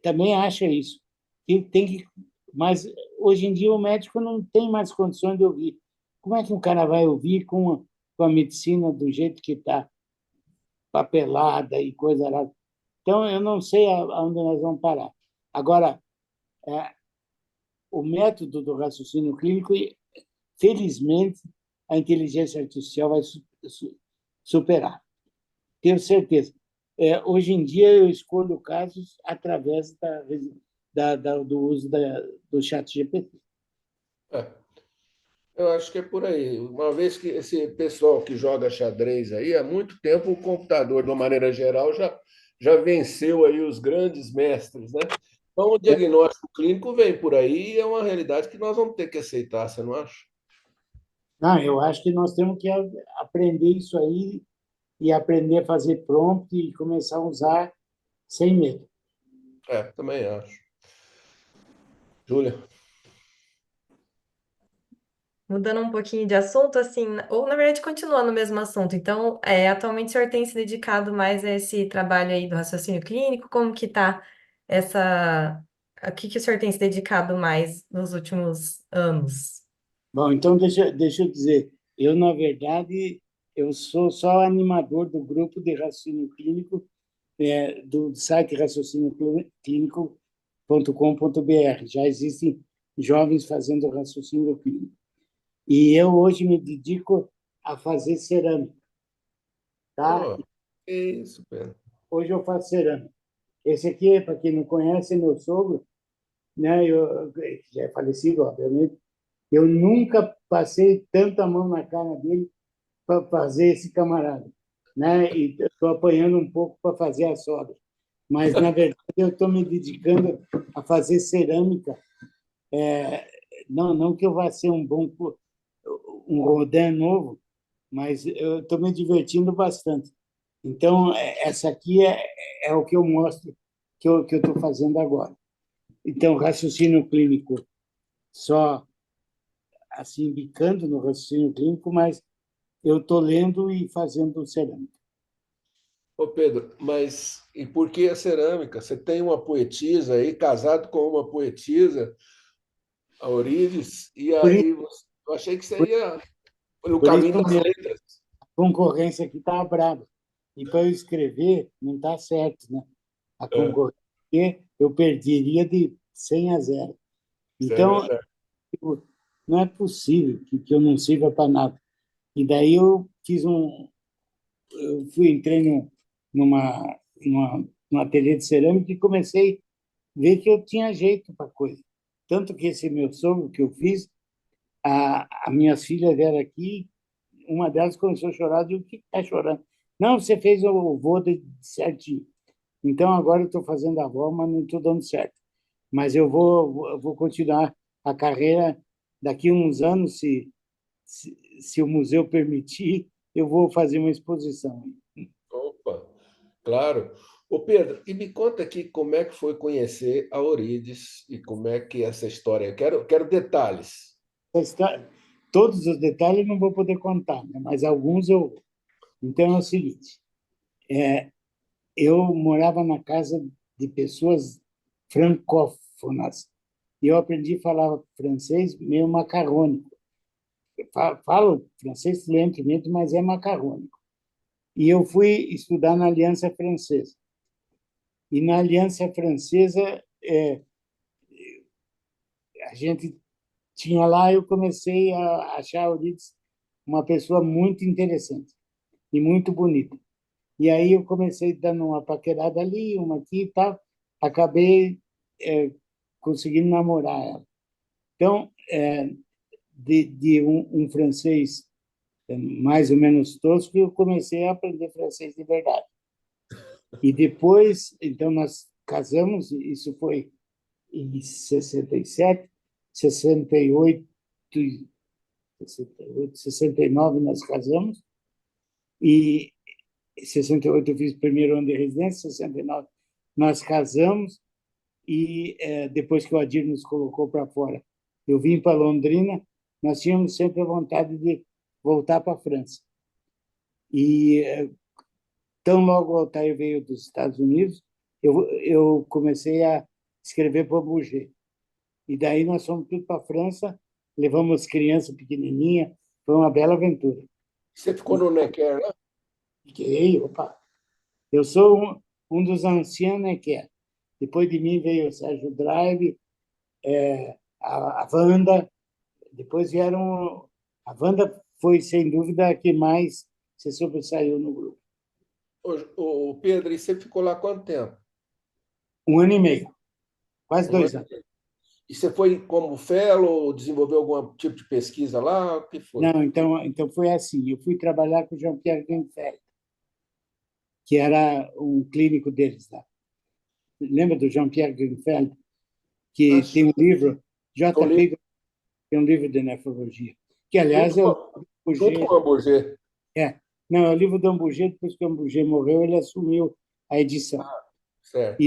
também acha isso, que tem que, mas hoje em dia o médico não tem mais condições de ouvir. Como é que um cara vai ouvir com a medicina do jeito que está, papelada e coisa lá? Então, eu não sei aonde nós vamos parar. Agora, é, o método do raciocínio clínico, felizmente, a inteligência artificial vai superar. Tenho certeza. Hoje em dia, eu escolho casos através do uso do chat GPT. É, eu acho que é por aí. Uma vez que esse pessoal que joga xadrez aí, há muito tempo o computador, de uma maneira geral, já venceu aí os grandes mestres, né? Então, o diagnóstico clínico vem por aí e é uma realidade que nós vamos ter que aceitar, você não acha? Não, eu acho que nós temos que aprender isso aí e aprender a fazer prompt e começar a usar sem medo. É, também acho. Júlia, Mudando um pouquinho de assunto, assim, ou na verdade continuando no mesmo assunto. Então, atualmente o senhor tem se dedicado mais a esse trabalho aí do raciocínio clínico? Como que tá essa... A que o senhor tem se dedicado mais nos últimos anos? Bom, então deixa eu dizer, eu, na verdade, eu sou só animador do grupo de raciocínio clínico do site raciocínioclínico.com.br. Já existem jovens fazendo raciocínio clínico. E eu hoje me dedico a fazer cerâmica, tá? oh, que isso, Pedro. Hoje eu faço cerâmica. Esse aqui, para quem não conhece, é meu sogro, né? Que já é falecido, obviamente. Eu nunca passei tanta mão na cara dele para fazer esse camarada, né? E estou apanhando um pouco para fazer a sobra. Mas, na verdade, eu estou me dedicando a fazer cerâmica. Não que eu vá ser um Rodin novo, mas eu estou me divertindo bastante. Então, essa aqui é o que eu mostro que eu estou fazendo agora. Então, raciocínio clínico só assim, bicando no raciocínio clínico, mas eu estou lendo e fazendo cerâmica. Ô Pedro, mas e por que a cerâmica? Você tem uma poetisa aí, casado com uma poetisa, a Eurídice, e Por isso, aí eu achei que você ia pelo por isso caminho das mesmo, letras. a concorrência aqui está brava. E para eu escrever, não está certo, né? A É, concorrência, eu perderia de 100-0. isso é Então, verdade. tipo, não é possível que eu não sirva para nada. E daí eu entrei num ateliê de cerâmica e comecei a ver que eu tinha jeito para coisa. Tanto que esse meu sogro que eu fiz, as minhas filhas vieram aqui, uma delas começou a chorar, eu digo, o que está chorando? Não, você fez o voo certinho. Então, agora eu estou fazendo a avó, mas não estou dando certo. Mas eu vou continuar a carreira daqui a uns anos, se o museu permitir, eu vou fazer uma exposição. Opa, claro. Ô Pedro, e me conta aqui como é que foi conhecer a Eurídice e como é que é essa história. Eu quero detalhes. Todos os detalhes eu não vou poder contar, né? Mas alguns eu. Então é o seguinte: eu morava na casa de pessoas francófonas e eu aprendi a falar francês meio macarrônico. Falo francês fluentemente, mas é macarrônico. E eu fui estudar na Aliança Francesa. E na Aliança Francesa, a gente tinha lá, eu comecei a achar a Euridice uma pessoa muito interessante e muito bonita. E aí eu comecei dando uma paquerada ali, uma aqui e tal, acabei conseguindo namorar ela. Então, de um francês mais ou menos tosco, eu comecei a aprender francês de verdade. E depois, então, nós casamos, isso foi em 67, 68, 68, 69 nós casamos, e em 68 eu fiz o primeiro ano de residência, 69 nós casamos, e depois que o Adir nos colocou para fora, eu vim para Londrina, nós tínhamos sempre a vontade de voltar para a França. E tão logo o Altair veio dos Estados Unidos, eu comecei a escrever para o Bourget. E daí nós fomos tudo para a França, levamos criança pequenininha, foi uma bela aventura. Você ficou no Necker, né? Fiquei, opa, eu sou um dos anciãos Necker. Depois de mim veio o Sérgio Drive, a Wanda, depois vieram... A Wanda foi, sem dúvida, a que mais se sobressaiu no grupo. O Pedro, e você ficou lá quanto tempo? 1 ano e meio, quase Um ano. 2 anos. E você foi como fellow, desenvolveu algum tipo de pesquisa lá? O que foi? Não, então foi assim. Eu fui trabalhar com o Jean-Pierre Grünfeld, que era um clínico deles lá. Lembra do Jean-Pierre Grünfeld, que Acho tem um livro, que eu li JP tem um livro de nefrologia, que, aliás, é o junto Bourget. com o Amburger. Não, é o livro do Amburget. Depois que o Amburget morreu, ele assumiu a edição. Certo.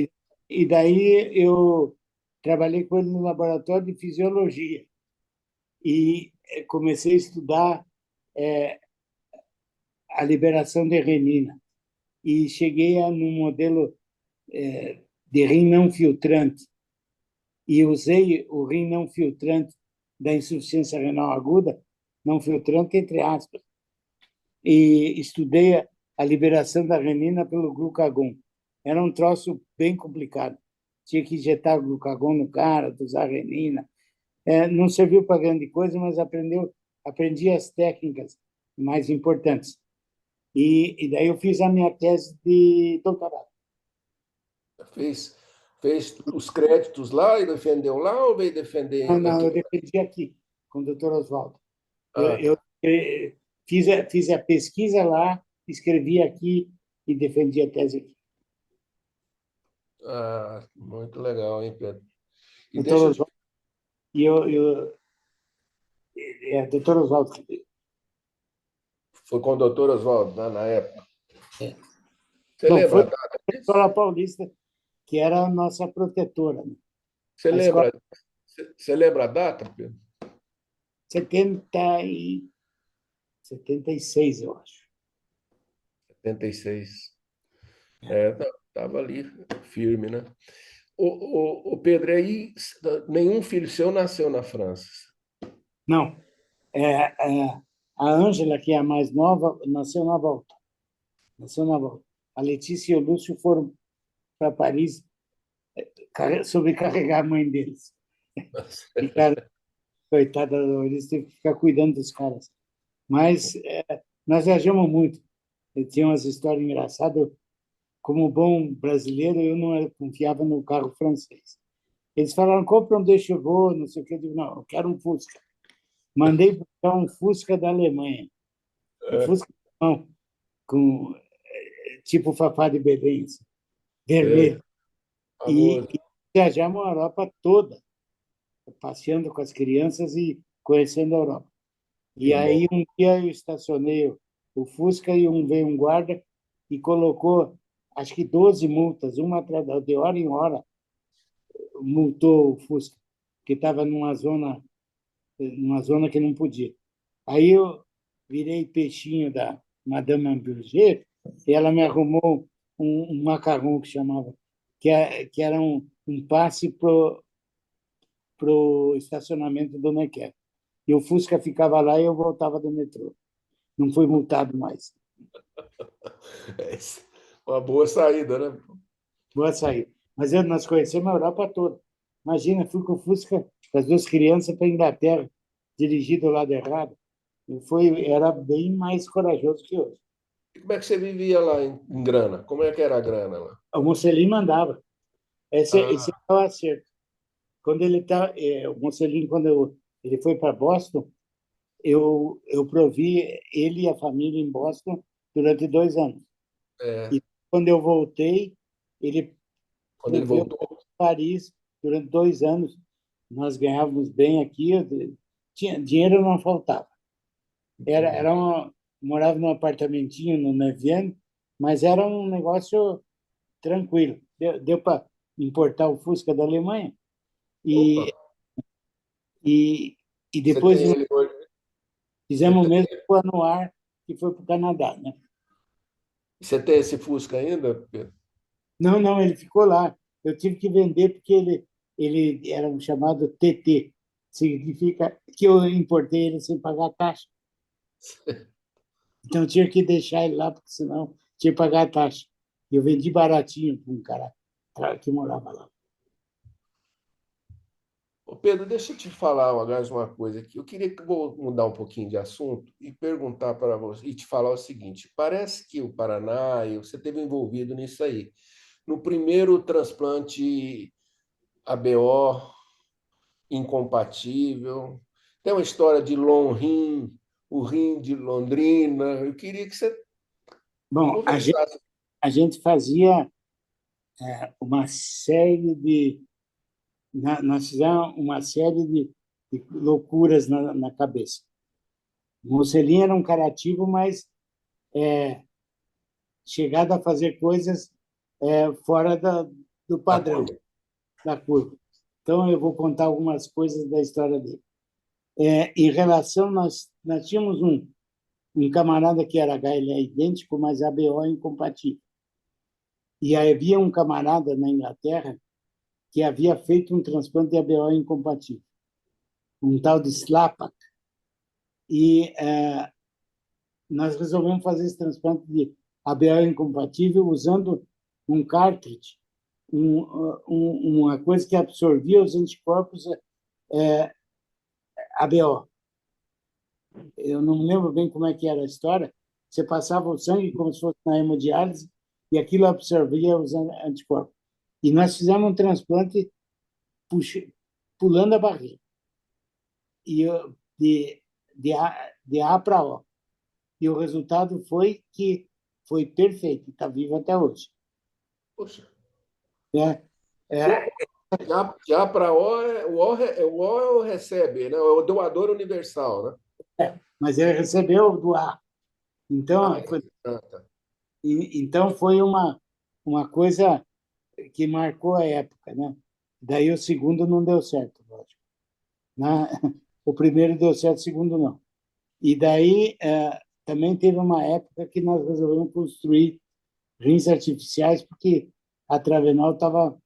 E daí eu trabalhei com ele no laboratório de fisiologia e comecei a estudar a liberação de renina. E cheguei num modelo de rim não filtrante. E usei o rim não filtrante da insuficiência renal aguda, não filtrante entre aspas, e estudei a liberação da renina pelo glucagon. Era um troço bem complicado. Tinha que injetar glucagon no cara, usar renina. Não serviu para grande coisa, mas aprendi as técnicas mais importantes. E daí eu fiz a minha tese de doutorado. Fez os créditos lá e defendeu lá ou veio defender Não, aqui? eu defendi aqui, com o doutor Oswaldo. Ah, Eu fiz a pesquisa lá, escrevi aqui e defendi a tese aqui. muito legal, hein, Pedro? E Doutor deixa eu te... Oswaldo, e doutor Oswaldo. Foi com o doutor Oswaldo, né, na época. É. Você Bom, lembra foi a a data disso? Escola Paulista, que era a nossa protetora, né? Você A escola lembra, você lembra a data, Pedro? 76, eu acho. 76. Estava ali firme, né? O Pedro, aí nenhum filho seu nasceu na França. Não, a Ângela, que é a mais nova, nasceu na volta. Nasceu na volta. A Letícia e o Lúcio foram para Paris sobrecarregar a mãe deles. Ficaram, coitada, eles teve que ficar cuidando dos caras. Mas nós viajamos muito. E tinha umas histórias engraçadas. Como bom brasileiro, eu não confiava no carro francês. Eles falaram, compra um deixa eu vou, não sei o que. Eu digo, não, eu quero um Fusca. Mandei buscar um Fusca da Alemanha. Um Fusca não, com tipo Fafá de Belém, assim, Sei, vermelho. famoso. E viajamos a Europa toda, passeando com as crianças e conhecendo a Europa. Que E bom. aí, um dia eu estacionei o Fusca e veio um guarda e colocou, acho que 12 multas, uma atrás da outra, de hora em hora, multou o Fusca, que estava numa zona que não podia. Aí eu virei peixinho da Madame Amburger e ela me arrumou um macarrão que chamava, que era um passe pro estacionamento do Nequer. E o Fusca ficava lá e eu voltava do metrô. Não fui multado mais. É uma boa saída, né? Boa saída. Mas nós conhecemos a Europa toda. Imagina, fui com o Fusca com as duas crianças para a Inglaterra, dirigido do lado errado. Era bem mais corajoso que hoje. E como é que você vivia lá em grana? Como é que era a grana lá? O Mocelin mandava. Esse Ah, é o acerto. Quando o Mocelin, quando ele foi para Boston, eu provi ele e a família em Boston durante 2 anos. é. E quando eu voltei, ele Quando ele moveu voltou, para Paris durante 2 anos. Nós ganhávamos bem aqui, dinheiro não faltava. Morava num apartamentinho no Neviane, mas era um negócio tranquilo. Deu para importar o Fusca da Alemanha opa, e, e, e você depois tem ele hoje? Você fizemos o tem? mesmo com a Noir, que foi para o Canadá, né? Você tem esse Fusca ainda, Pedro? Não, não, ele ficou lá. Eu tive que vender porque ele era um chamado TT. Significa que eu importei ele sem pagar taxa. Então, eu tinha que deixar ele lá, porque senão tinha que pagar a taxa. E eu vendi baratinho para um cara que morava lá. Ô Pedro, deixa eu te falar mais uma coisa aqui. Eu queria que vou mudar um pouquinho de assunto e perguntar para você e te falar o seguinte: parece que o Paraná, e você esteve envolvido nisso aí. No primeiro transplante ABO incompatível, tem uma história de Lonrim, o rim de Londrina. Eu queria que você Bom, conversasse. a gente fazia uma série de. Nós fizemos uma série de loucuras na cabeça. O Mocelin era um cara ativo, mas chegado a fazer coisas fora do Da padrão, curva. da curva. Então, eu vou contar algumas coisas da história dele. Em relação, nós tínhamos um camarada que era HLA idêntico, mas ABO incompatível. E havia um camarada na Inglaterra que havia feito um transplante de ABO incompatível, um tal de Slapak. E nós resolvemos fazer esse transplante de ABO incompatível usando um cartridge, uma coisa que absorvia os anticorpos ABO. Eu não me lembro bem como é que era a história. Você passava o sangue como se fosse na hemodiálise e aquilo absorvia os anticorpos. E nós fizemos um transplante pulando a barreira. De A para O. E o resultado foi que foi perfeito, está vivo até hoje. Poxa, Né? É, já para o O é o recebe, né? É o doador universal, né? mas ele recebeu do A. Ah, Então, tá. então foi uma coisa que marcou a época. Né? Daí o segundo não deu certo, lógico. Né? O primeiro deu certo, o segundo não. E daí também teve uma época que nós resolvemos construir rins artificiais, porque a Travenol estava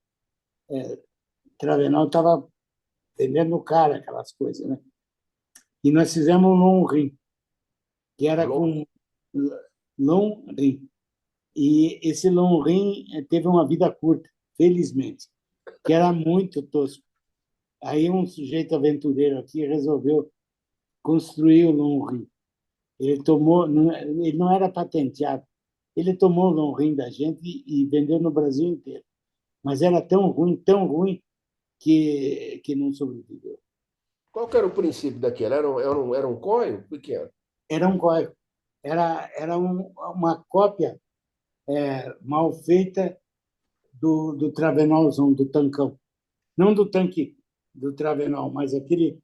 vendendo caro aquelas coisas, né? E nós fizemos um long rim, que era Alô? com long rim. E esse long rim teve uma vida curta, felizmente, que era muito tosco. Aí um sujeito aventureiro aqui resolveu construir o long rim. Ele não era patenteado. Ele tomou o long rim da gente e vendeu no Brasil inteiro. Mas era tão ruim, que não sobreviveu. Qual que era o princípio daquele? Era um coio? O que era? Era um código. Era uma cópia mal feita do Travenolzão, do tancão. Não do tanque do Travenol, mas aquele,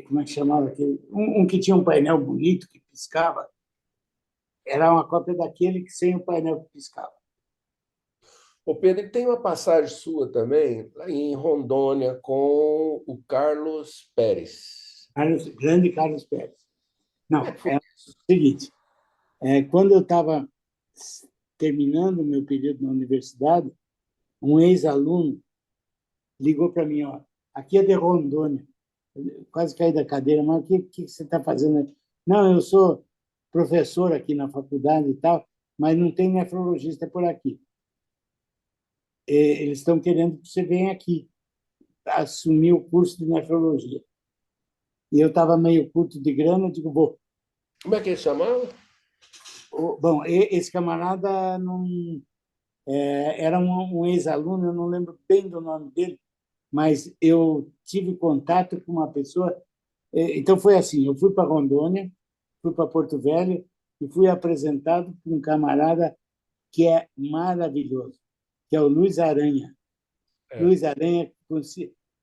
como é que chamava? Um que tinha um painel bonito, que piscava. Era uma cópia daquele que sem o painel que piscava. O Pedro, e tem uma passagem sua também, lá em Rondônia, com o Carlos Pérez. Grande Carlos Pérez. Como é Não, que foi é o isso? seguinte, quando eu estava terminando o meu período na universidade, um ex-aluno ligou para mim, ó, aqui é de Rondônia. Eu quase caí da cadeira, mas o que você está fazendo aí? Não, eu sou professor aqui na faculdade e tal, mas não tem nefrologista por aqui. Eles estão querendo que você venha aqui assumir o curso de nefrologia. E eu estava meio curto de grana, digo, vou. Como é que ele chamava? Bom, esse camarada não, era um ex-aluno, eu não lembro bem do nome dele, mas eu tive contato com uma pessoa. Então, foi assim: eu fui para Rondônia, fui para Porto Velho e fui apresentado por um camarada que é maravilhoso, que é o Luiz Aranha. É. Luiz Aranha,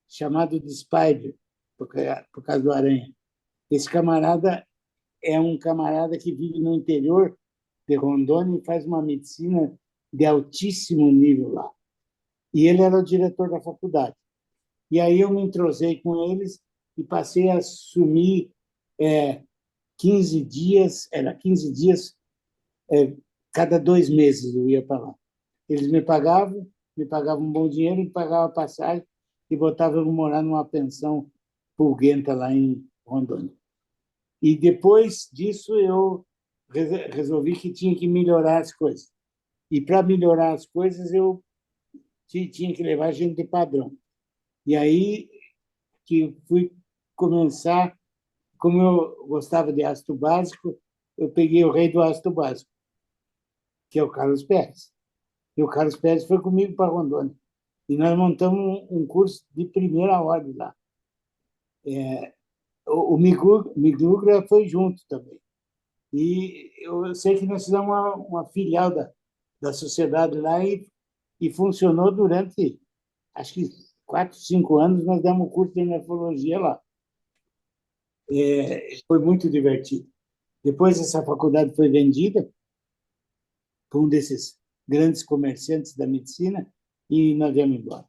chamado de Spider, por causa do Aranha. Esse camarada é um camarada que vive no interior de Rondônia e faz uma medicina de altíssimo nível lá. E ele era o diretor da faculdade. E aí eu me entrosei com eles e passei a assumir 15 dias, era 15 dias cada 2 meses eu ia para lá. Eles me pagavam um bom dinheiro, me pagavam passagem e botavam eu morar numa pensão pulguenta lá em Rondônia. E depois disso eu resolvi que tinha que melhorar as coisas. E para melhorar as coisas eu tinha que levar gente de padrão. E aí que fui começar, como eu gostava de ácido básico, eu peguei o rei do ácido básico, que é o Carlos Pérez. E o Carlos Pérez foi comigo para Rondônia. E nós montamos um curso de primeira ordem lá. O Miglugra foi junto também. E eu sei que nós fizemos uma filial da sociedade lá e funcionou durante, acho que 4, 5 anos, nós demos curso de nefrologia lá. Foi muito divertido. Depois essa faculdade foi vendida por um desses grandes comerciantes da medicina e nós viemos embora.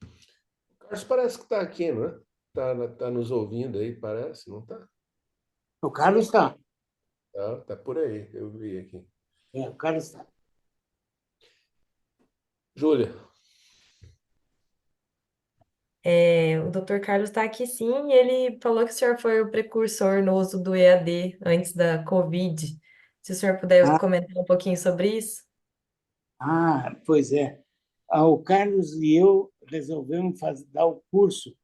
O Carlos parece que está aqui, não é? Tá nos ouvindo aí, parece, não está? O Carlos está. Tá por aí, eu vi aqui. O Carlos está. Júlia, O doutor Carlos está aqui sim, e ele falou que o senhor foi o precursor no uso do EAD antes da Covid. Se o senhor puder Ah, comentar um pouquinho sobre isso. pois é. O Carlos e eu resolvemos dar o curso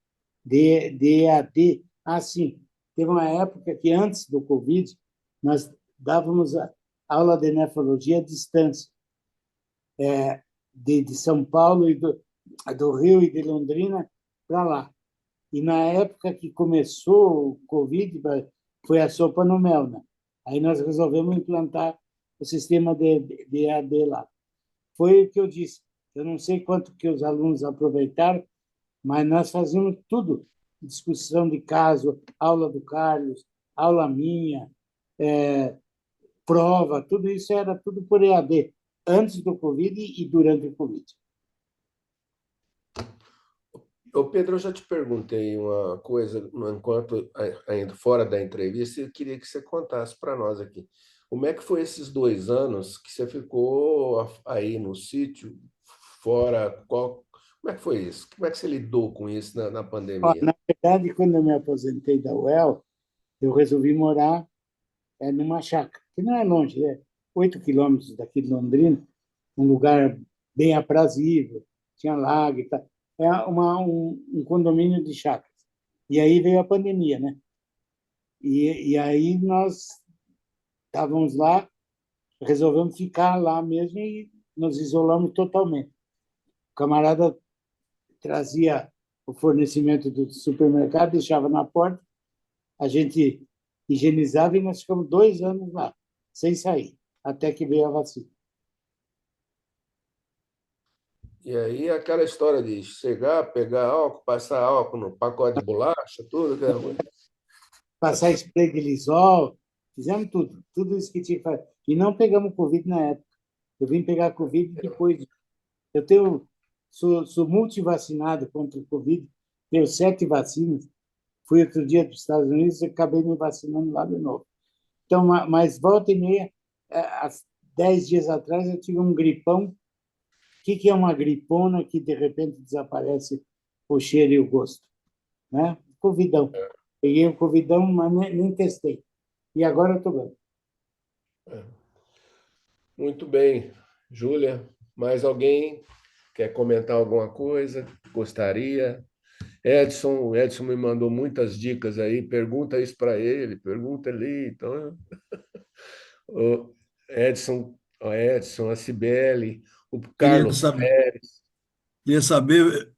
de EAD. Sim, teve uma época que antes do Covid, nós dávamos a aula de nefrologia à distância, de São Paulo e do Rio e de Londrina para lá. E na época que começou o Covid, foi a sopa no mel, né? Aí nós resolvemos implantar o sistema de EAD lá. Foi o que eu disse. Eu não sei quanto que os alunos aproveitaram, mas nós fazíamos tudo. Discussão de caso, aula do Carlos, aula minha, prova, tudo isso era tudo por EAD, antes do Covid e durante o Covid. Pedro, eu já te perguntei uma coisa, enquanto ainda fora da entrevista, eu queria que você contasse para nós aqui. Como é que foi esses 2 anos que você ficou aí no sítio, fora? Como é que foi isso? Como é que você lidou com isso na pandemia? Na verdade, quando eu me aposentei da UEL, eu resolvi morar numa chácara, que não é longe, 8 quilômetros daqui de Londrina, um lugar bem aprazível, tinha lago e tal. Um condomínio de chácaras. E aí veio a pandemia, né? E aí nós estávamos lá, resolvemos ficar lá mesmo e nos isolamos totalmente. O camarada trazia o fornecimento do supermercado, deixava na porta, a gente higienizava e nós ficamos 2 anos lá, sem sair, até que veio a vacina. E aí aquela história de chegar, pegar álcool, passar álcool no pacote de bolacha, tudo, aquela coisa. Passar spray de lisol, fizemos tudo isso que tinha que fazer. E não pegamos Covid na época. Eu vim pegar Covid depois. Sou multivacinado contra o Covid, tenho 7 vacinas. Fui outro dia para os Estados Unidos e acabei me vacinando lá de novo. Então, mas volta e meia, há 10 dias atrás, eu tive um gripão. O que é uma gripona que, de repente, desaparece o cheiro e o gosto? Né? Covidão. Peguei o Covidão, mas nem testei. E agora eu estou bem. Muito bem. Júlia, mais alguém quer comentar alguma coisa? Gostaria? O Edson me mandou muitas dicas aí, pergunta isso para ele, pergunta ali. Então, o Edson, a Cibele, o Queria Carlos saber, Pérez. queria saber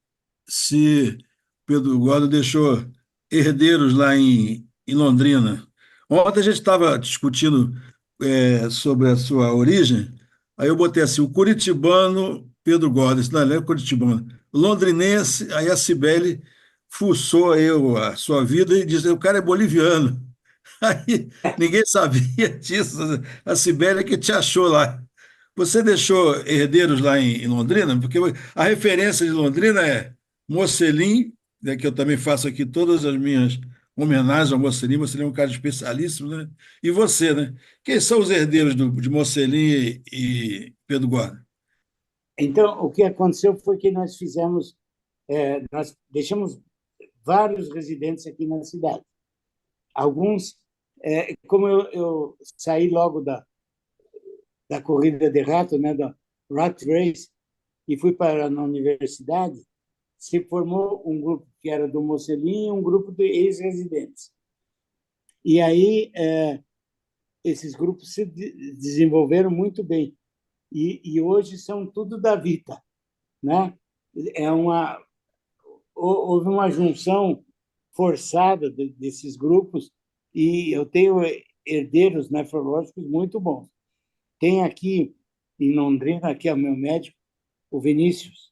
se Pedro Gordo deixou herdeiros lá em Londrina. Ontem a gente estava discutindo sobre a sua origem, aí eu botei assim, o curitibano Pedro Gordo, isso não é curitibano, londrinense, aí a Cibele fuçou aí a sua vida e disse, o cara é boliviano. Aí ninguém sabia disso, a Cibele que te achou lá. Você deixou herdeiros lá em Londrina? Porque a referência de Londrina é Mocelim, né, que eu também faço aqui todas as minhas homenagem ao Mocelin. Mocelin é um cara especialíssimo, né? E você, né? Quem são os herdeiros de Mocelin e Pedro Guarda? Então, o que aconteceu foi que nós deixamos vários residentes aqui na cidade. Alguns, como eu saí logo da corrida de rato, né, da Rat Race, e fui para a universidade, se formou um grupo que era do Mocelin e um grupo de ex-residentes. E aí esses grupos se desenvolveram muito bem. E hoje são tudo da Vita, né? Houve uma junção forçada desses grupos e eu tenho herdeiros nefrológicos muito bons. Tem aqui em Londrina, aqui é o meu médico, o Vinícius,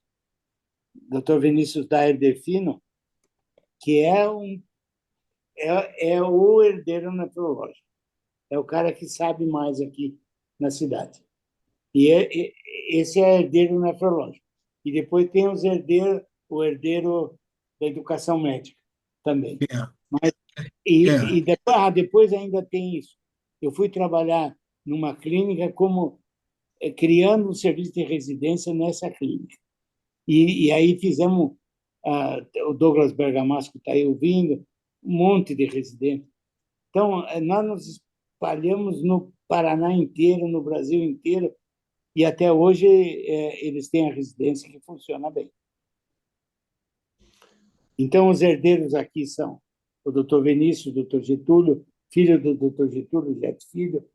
Dr. Vinícius Daer Defino, que é o herdeiro nefrológico. É o cara que sabe mais aqui na cidade. Esse é herdeiro nefrológico. E depois tem o herdeiro da educação médica também. É, Mas, é. depois ainda tem isso. Eu fui trabalhar numa clínica como criando um serviço de residência nessa clínica. E aí fizemos, o Douglas Bergamasco está aí ouvindo, um monte de residentes. Então, nós nos espalhamos no Paraná inteiro, no Brasil inteiro, e até hoje eles têm a residência que funciona bem. Então, os herdeiros aqui são o doutor Vinícius, o doutor Getúlio, filho do doutor Getúlio, Jet Filho,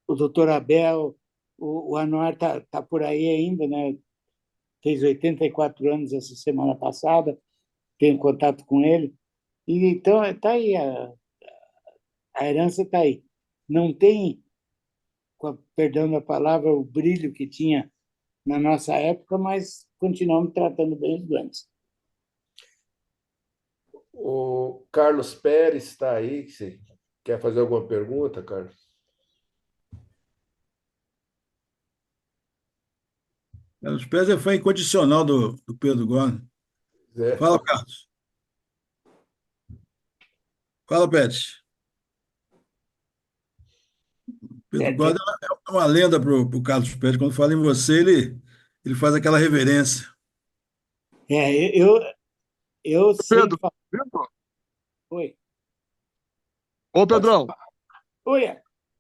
o doutor Abel, o Anuar está por aí ainda, né? Fez 84 anos essa semana passada, tenho contato com ele. E, então, está aí, a herança está aí. Não tem, perdão a palavra, o brilho que tinha na nossa época, mas continuamos tratando bem os doentes. O Carlos Pérez está aí. Você quer fazer alguma pergunta, Carlos? Os pés foi incondicional do Pedro Guarda. É. Fala, Carlos. Fala, Pet. Pedro É, Guarda é uma lenda para o Carlos Pérez. Quando fala em você, ele faz aquela reverência. é, eu, eu sempre Pedro, falo. Pedro? Oi, Ô, pode Pedrão, falar. Oi,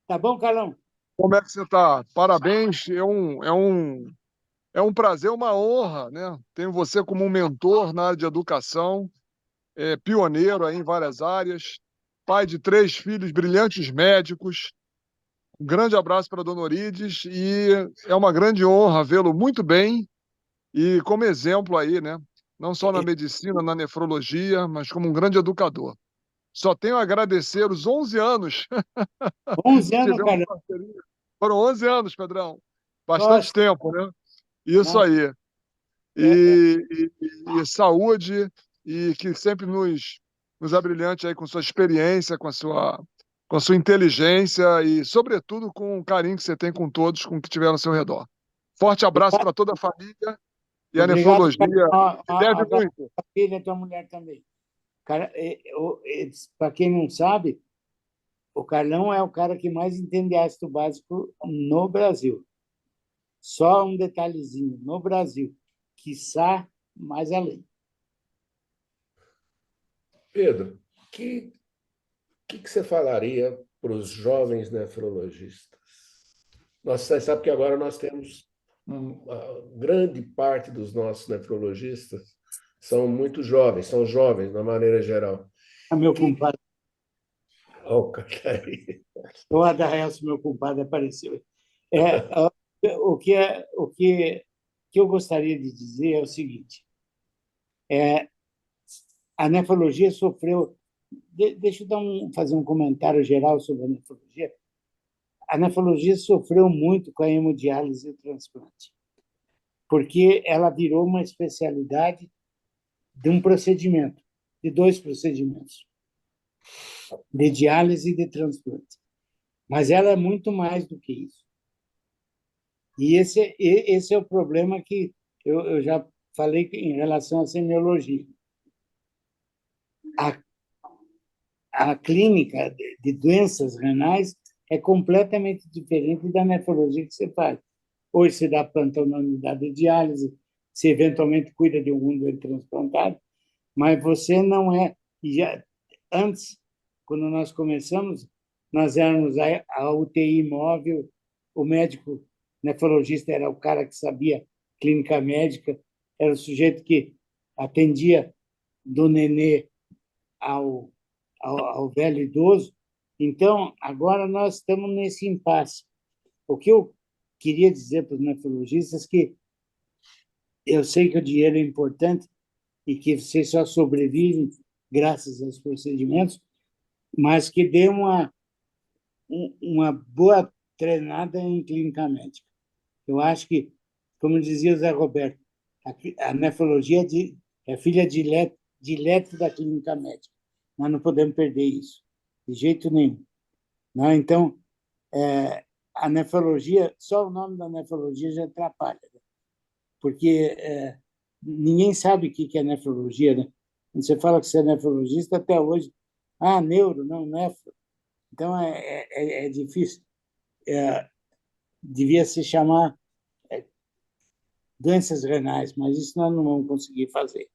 tá bom, Carlão? como é que você está? Parabéns, é um prazer, uma honra, né? Tenho você como um mentor na área de educação, pioneiro aí em várias áreas, pai de 3 filhos, brilhantes médicos. Um grande abraço para a Dona Orides e é uma grande honra vê-lo muito bem e como exemplo aí, né? Não só na medicina, na nefrologia, mas como um grande educador. Só tenho a agradecer os 11 anos 11 que anos, tivemos Carlão. parceria. Foram 11 anos, Pedrão. Bastante Nossa, tempo, né? Isso nossa, aí. E saúde, e que sempre nos abrilhante aí com sua experiência, com a sua inteligência e, sobretudo, com o carinho que você tem com todos com que tiver ao seu redor. Forte abraço para toda a família e a obrigado, nefrologia Carlão. te deve Abraço muito. para a filha e tua mulher também. Para quem não sabe, o Carlão é o cara que mais entende ácido básico no Brasil. Só um detalhezinho, no Brasil, quiçá mais além. Pedro, que você falaria para os jovens nefrologistas? Você sabe que agora nós temos uma grande parte dos nossos nefrologistas são muito jovens, são jovens, de uma maneira geral. Meu Que... compadre, Oh, cara, tá aí. o Adaelso, meu compadre, apareceu. É, o que eu gostaria de dizer é o seguinte: a nefrologia sofreu. Deixa eu fazer um comentário geral sobre a nefrologia. A nefrologia sofreu muito com a hemodiálise e o transplante, porque ela virou uma especialidade de um procedimento, de dois procedimentos, de diálise e de transplante. Mas ela é muito mais do que isso. E esse é o problema que eu já falei em relação à semiologia. a, a clínica de doenças renais é completamente diferente da nefrologia que você faz. Hoje você dá plantão na unidade de diálise, você eventualmente cuida de um doente transplantado, mas você não é. Já, antes, quando nós começamos, nós éramos a UTI móvel, o médico nefrologista era o cara que sabia clínica médica, era o sujeito que atendia do nenê ao velho idoso. Então, agora nós estamos nesse impasse. O que eu queria dizer para os nefrologistas é que eu sei que o dinheiro é importante e que vocês só sobrevivem graças aos procedimentos, mas que dê uma boa treinada em clínica médica. Eu acho que, como dizia o Zé Roberto, a nefrologia é filha dileto da clínica médica. Nós não podemos perder isso, de jeito nenhum. Não? Então, a nefrologia, só o nome da nefrologia já atrapalha, né? Porque ninguém sabe o que é nefrologia, né? Quando você fala que você é nefrologista, até hoje, neuro, não, nefro. Então, é difícil. Devia se chamar doenças renais, mas isso nós não vamos conseguir fazer.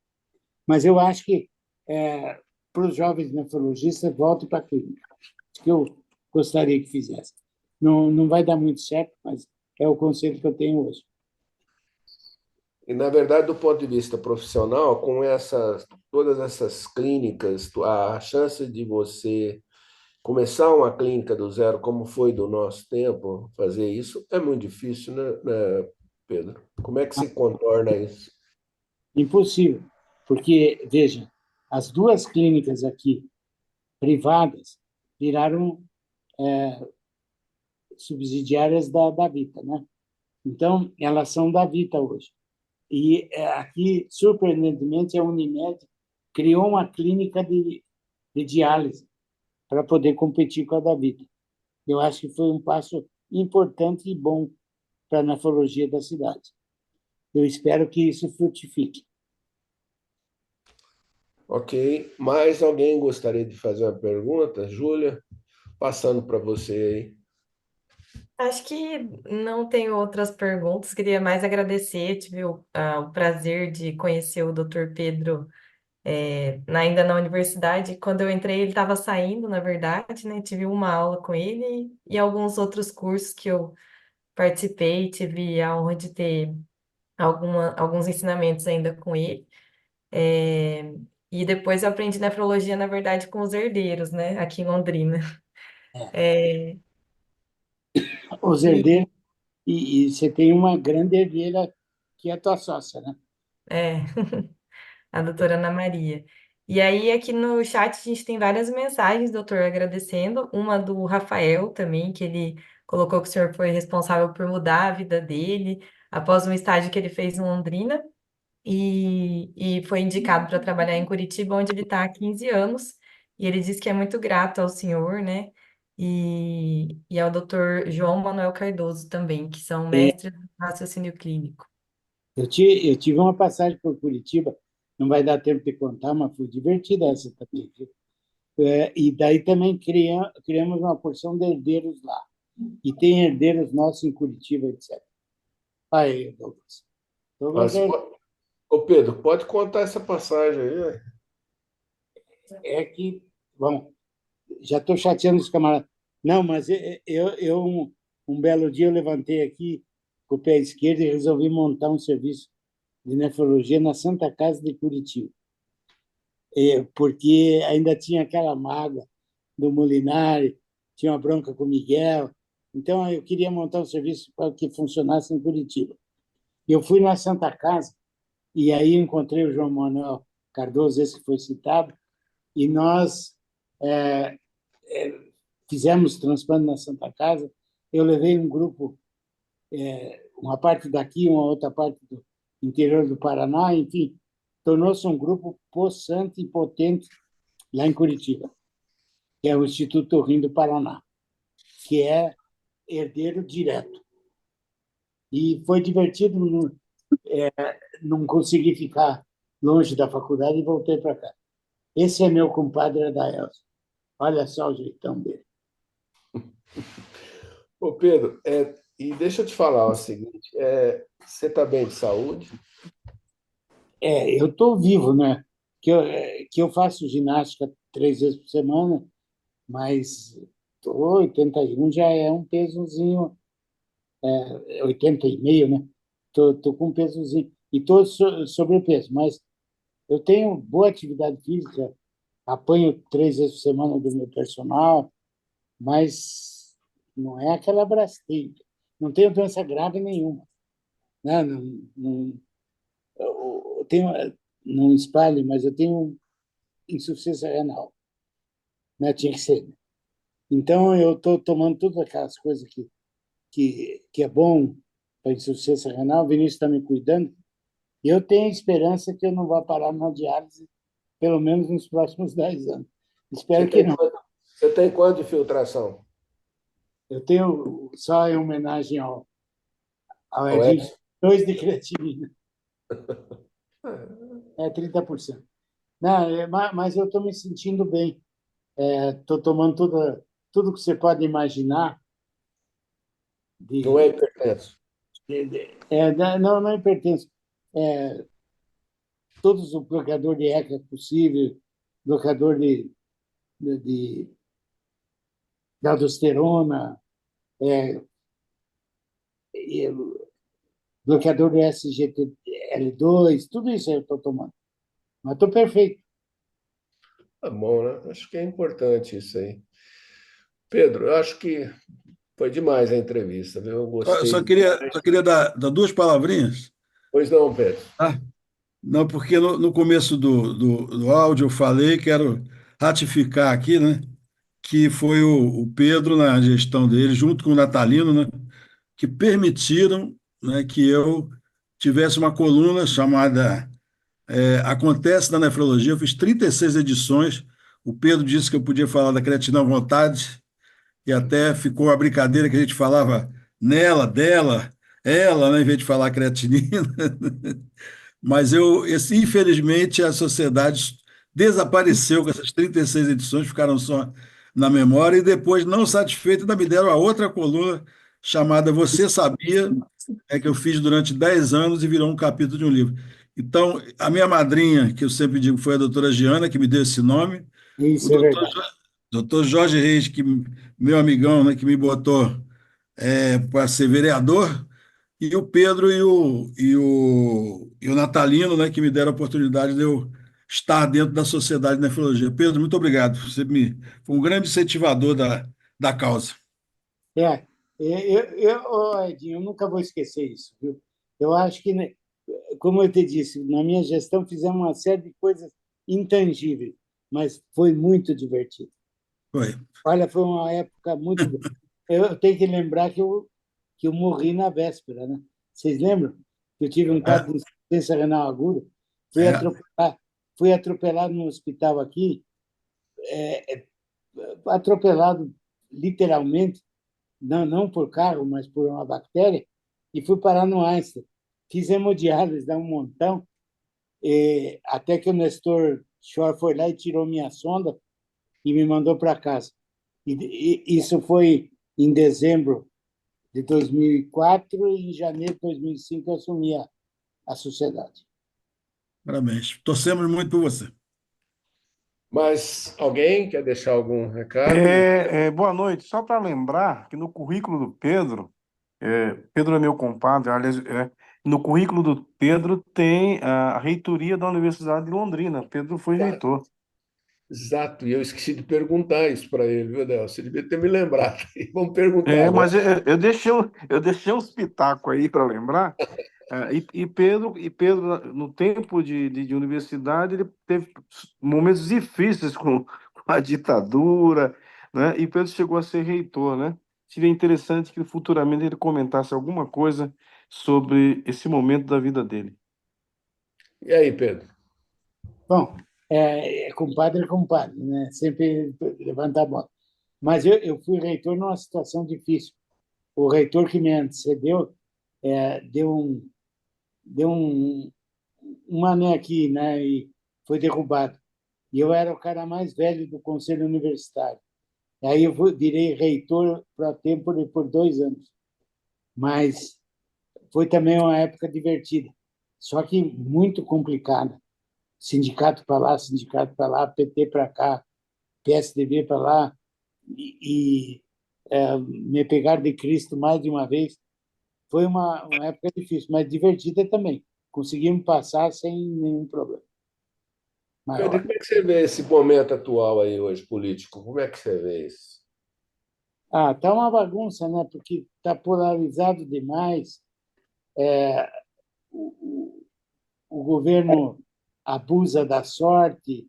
Mas eu acho que, para os jovens nefrologistas, volte para a clínica. Isso que eu gostaria que fizesse. Não vai dar muito certo, mas é o conselho que eu tenho hoje. E, na verdade, do ponto de vista profissional, com todas essas clínicas, a chance de você começar uma clínica do zero, como foi do nosso tempo, fazer isso, é muito difícil, né, Pedro? Como é que se contorna isso? Impossível, porque, veja, as duas clínicas aqui, privadas, viraram subsidiárias da Vita, né? Então, elas são da Vita hoje. E aqui, surpreendentemente, a Unimed criou uma clínica de diálise para poder competir com a da Vita. Eu acho que foi um passo importante e bom para a nefrologia da cidade. Eu espero que isso frutifique. Ok. Mais alguém gostaria de fazer uma pergunta? Júlia, passando para você aí. Acho que não tenho outras perguntas, queria mais agradecer. Tive o prazer de conhecer o Dr. Pedro ainda na universidade. Quando eu entrei, ele estava saindo, na verdade, né? Tive uma aula com ele e alguns outros cursos que eu participei, tive a honra de ter alguns ensinamentos ainda com ele. É, e depois eu aprendi nefrologia, na verdade, com os herdeiros, né? Aqui em Londrina. É, Os e, herdeiros, e você tem uma grande herdeira que é a tua sócia, né? é, a doutora Ana Maria. E aí, aqui no chat, a gente tem várias mensagens, doutor, agradecendo. Uma do Rafael também, que ele colocou que o senhor foi responsável por mudar a vida dele após um estágio que ele fez em Londrina e foi indicado para trabalhar em Curitiba, onde ele está há 15 anos. E ele diz que é muito grato ao senhor, né? E ao doutor João Manuel Cardoso também, que são É, mestres do raciocínio clínico. eu tive uma passagem por Curitiba, não vai dar tempo de contar, mas foi divertida essa também. Viu? E daí também criamos uma porção de herdeiros lá. E tem herdeiros nossos em Curitiba, etc. Aí, Douglas. Douglas Mas, ô Pedro, pode contar essa passagem aí, né? é que, bom, já estou chateando os camaradas. Não, mas um belo dia eu levantei aqui com o pé esquerdo e resolvi montar um serviço de nefrologia na Santa Casa de Curitiba, porque ainda tinha aquela mágoa do Molinari, tinha uma bronca com o Miguel. Então, eu queria montar um serviço para que funcionasse em Curitiba. Eu fui na Santa Casa e aí encontrei o João Manuel Cardoso, esse que foi citado, e nós é, fizemos transplante na Santa Casa. Eu levei um grupo, uma parte daqui, uma outra parte do interior do Paraná, enfim, tornou-se um grupo possante e potente lá em Curitiba, que é o Instituto Rim do Paraná, que é herdeiro direto. E foi divertido, não consegui ficar longe da faculdade e voltei para cá. Esse é meu compadre Adaelson. Olha só o jeitão dele. Ô, Pedro, e deixa eu te falar o seguinte, você está bem de saúde? Eu estou vivo, né? Que eu faço ginástica 3 vezes por semana, mas 81 já é um pesozinho, 80,5, né? Tô com um pesozinho. E estou sobrepeso, mas eu tenho boa atividade física, apanho 3 vezes por semana do meu personal, mas não é aquela Brastemp. Não tenho doença grave nenhuma, né? Eu tenho, não espalho, mas eu tenho insuficiência renal, né? Tinha que ser. Então, eu estou tomando todas aquelas coisas que é bom para insuficiência renal. O Vinícius está me cuidando. E eu tenho esperança que eu não vou parar na diálise, pelo menos nos próximos 10 anos. Você Espero que tem não. quanto, você tem quanto de filtração? Eu tenho, só em homenagem ao Ao Edinho, Edson? 2 de creatinina. É 30%. Não, mas eu estou me sentindo bem. Estou tomando tudo que você pode imaginar Não é de, hipertenso? não, não é hipertenso. É, todos os bloqueadores de ECA possível, bloqueador de aldosterona, é, e bloqueador de SGLT2, tudo isso eu estou tomando. Mas estou perfeito. Tá bom, né? Acho que é importante isso aí. Pedro, eu acho que foi demais a entrevista, viu? Eu Eu gostei. só queria dar duas palavrinhas, Pois não, Pedro. tá? Não, porque no começo do áudio eu falei, quero ratificar aqui, né, que foi o Pedro, na gestão dele, junto com o Natalino, né, que permitiram, né, que eu tivesse uma coluna chamada Acontece na Nefrologia. Eu fiz 36 edições. O Pedro disse que eu podia falar da creatina à vontade, e até ficou a brincadeira que a gente falava nela, dela, ela, né, em vez de falar creatinina. Mas infelizmente, a sociedade desapareceu com essas 36 edições, ficaram só na memória, e depois, não satisfeito, ainda me deram a outra coluna chamada Você Sabia, que eu fiz durante 10 anos e virou um capítulo de um livro. Então, a minha madrinha, que eu sempre digo, foi a doutora Giana, que me deu esse nome, o Isso é doutor, verdade. doutor Jorge Reis, meu amigão, né, que me botou para ser vereador, e o Pedro e o Natalino, né, que me deram a oportunidade de eu estar dentro da Sociedade de Nefrologia. Pedro, muito obrigado. Você foi um grande incentivador da causa. Edinho, eu nunca vou esquecer isso, viu? Eu acho que, né, como eu te disse, na minha gestão fizemos uma série de coisas intangíveis, mas foi muito divertido. Foi. Olha, foi uma época muito boa. Eu tenho que lembrar que eu morri na véspera, né? Vocês lembram? Que eu tive um É, quadro de insuficiência renal aguda, fui é, atropelado, fui atropelado no hospital aqui, atropelado literalmente, não por carro, mas por uma bactéria, e fui parar no Einstein. Fiz hemodiálise, dá um montão, até que o Nestor Shore foi lá e tirou minha sonda e me mandou para casa. E isso foi em dezembro de 2004 e em janeiro de 2005 eu assumi a sociedade. parabéns. Torcemos muito por você. Mas alguém quer deixar algum recado? Boa noite. Só para lembrar que no currículo do Pedro, Pedro é meu compadre, aliás, no currículo do Pedro tem a reitoria da Universidade de Londrina. Pedro foi Exato, reitor. exato. E eu esqueci de perguntar isso para ele, viu, Del? Você devia ter me lembrado. Vamos perguntar agora. Mas eu deixei uns pitacos aí para lembrar. E Pedro, no tempo de universidade, ele teve momentos difíceis com a ditadura, né? E Pedro chegou a ser reitor, né? Seria interessante que futuramente ele comentasse alguma coisa sobre esse momento da vida dele. E aí, Pedro? Bom, compadre é compadre, né? Sempre levanta a bola. Mas eu fui reitor numa situação difícil. O reitor que me antecedeu deu um mané aqui, né? E foi derrubado. e eu era o cara mais velho do conselho universitário. Aí eu virei reitor para tempo por 2 anos. Mas foi também uma época divertida, só que muito complicada. Sindicato para lá, sindicato para lá, PT para cá, PSDB para lá, me pegaram de Cristo mais de uma vez. Foi uma época difícil, mas divertida também. Conseguimos passar sem nenhum problema. Pedro, Maior. como é que você vê esse momento atual aí hoje, político? Como é que você vê isso? Tá uma bagunça, né? Porque está polarizado demais. O, o governo abusa da sorte,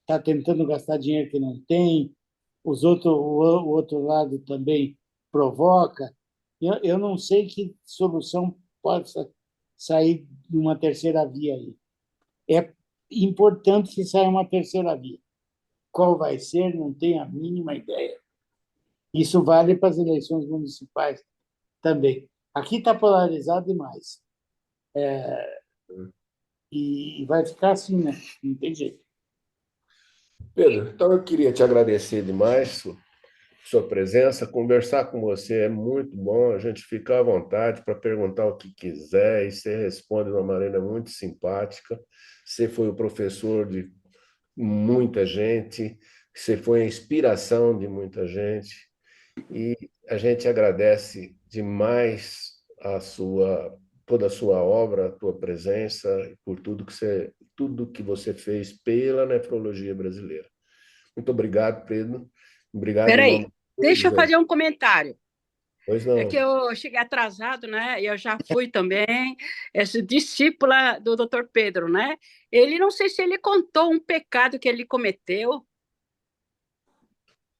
está tentando gastar dinheiro que não tem, o outro lado também provoca. Eu não sei que solução possa sair de uma terceira via aí. É importante que saia uma terceira via. Qual vai ser, não tenho a mínima ideia. Isso vale para as eleições municipais também. Aqui está polarizado demais. E vai ficar assim, né? Não tem jeito. Pedro, então eu queria te agradecer demais sua presença. Conversar com você é muito bom. A gente fica à vontade para perguntar o que quiser e você responde de uma maneira muito simpática. Você foi o professor de muita gente, você foi a inspiração de muita gente e a gente agradece demais toda a sua obra, a tua presença e por tudo que você fez pela nefrologia brasileira. Muito obrigado, Pedro. Obrigado em nome Peraí, de deixa todos eu aí. fazer um comentário. Pois É que não. eu cheguei atrasado, né? E eu já fui também, essa discípula do Dr. Pedro, né? Ele, não sei se ele contou um pecado que ele cometeu.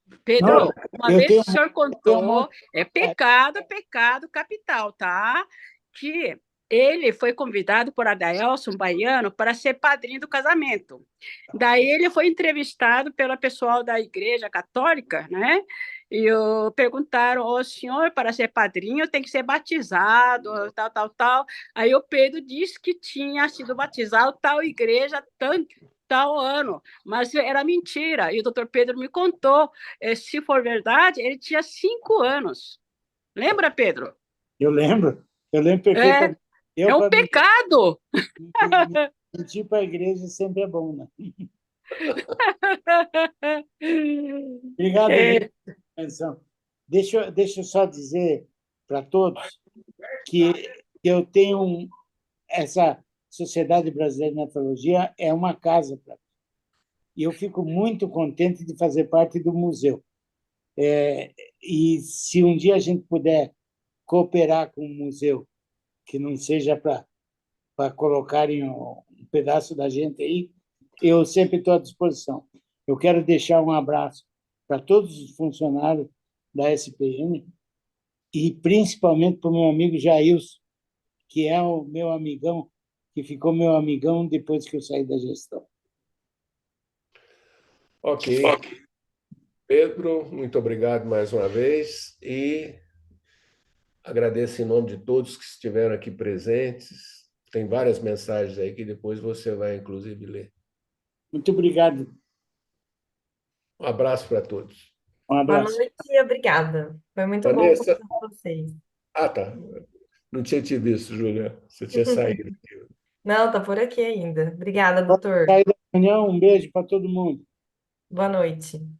Não, Pedro, uma eu vez tenho, que o senhor eu tenho um monte contou, é pecado, pecado capital, tá? Que ele foi convidado por Adaelson Baiano para ser padrinho do casamento. Daí ele foi entrevistado pela pessoal da Igreja Católica, né? Perguntaram ao senhor, para ser padrinho tem que ser batizado, tal, tal, tal. Aí o Pedro disse que tinha sido batizado tal igreja, tal ano, mas era mentira. E o doutor Pedro me contou, se for verdade, ele tinha 5 anos. Lembra, Pedro? eu lembro É, perfeitamente. é Eu, um para pecado. mentir para a igreja sempre é bom, né? Obrigado, É, Guilherme, pela atenção. Deixa eu só dizer para todos que eu tenho essa Sociedade Brasileira de Nefrologia é uma casa para mim. E eu fico muito contente de fazer parte do museu. E se um dia a gente puder cooperar com o museu, que não seja para colocarem um pedaço da gente aí, eu sempre estou à disposição. Eu quero deixar um abraço para todos os funcionários da SPM e principalmente para o meu amigo Jailson, que é o meu amigão, que ficou meu amigão depois que eu saí da gestão. Ok. Pedro, muito obrigado mais uma vez e agradeço em nome de todos que estiveram aqui presentes. Tem várias mensagens aí que depois você vai, inclusive, ler. Muito obrigado. Um abraço para todos. Um Boa abraço. noite e obrigada. Foi muito bom Vanessa. conversar com vocês. Ah, tá. Não tinha te visto, Júlia. Você tinha saído. Não, tá por aqui ainda. Obrigada, doutor. Sair da reunião, um beijo para todo mundo. Boa noite.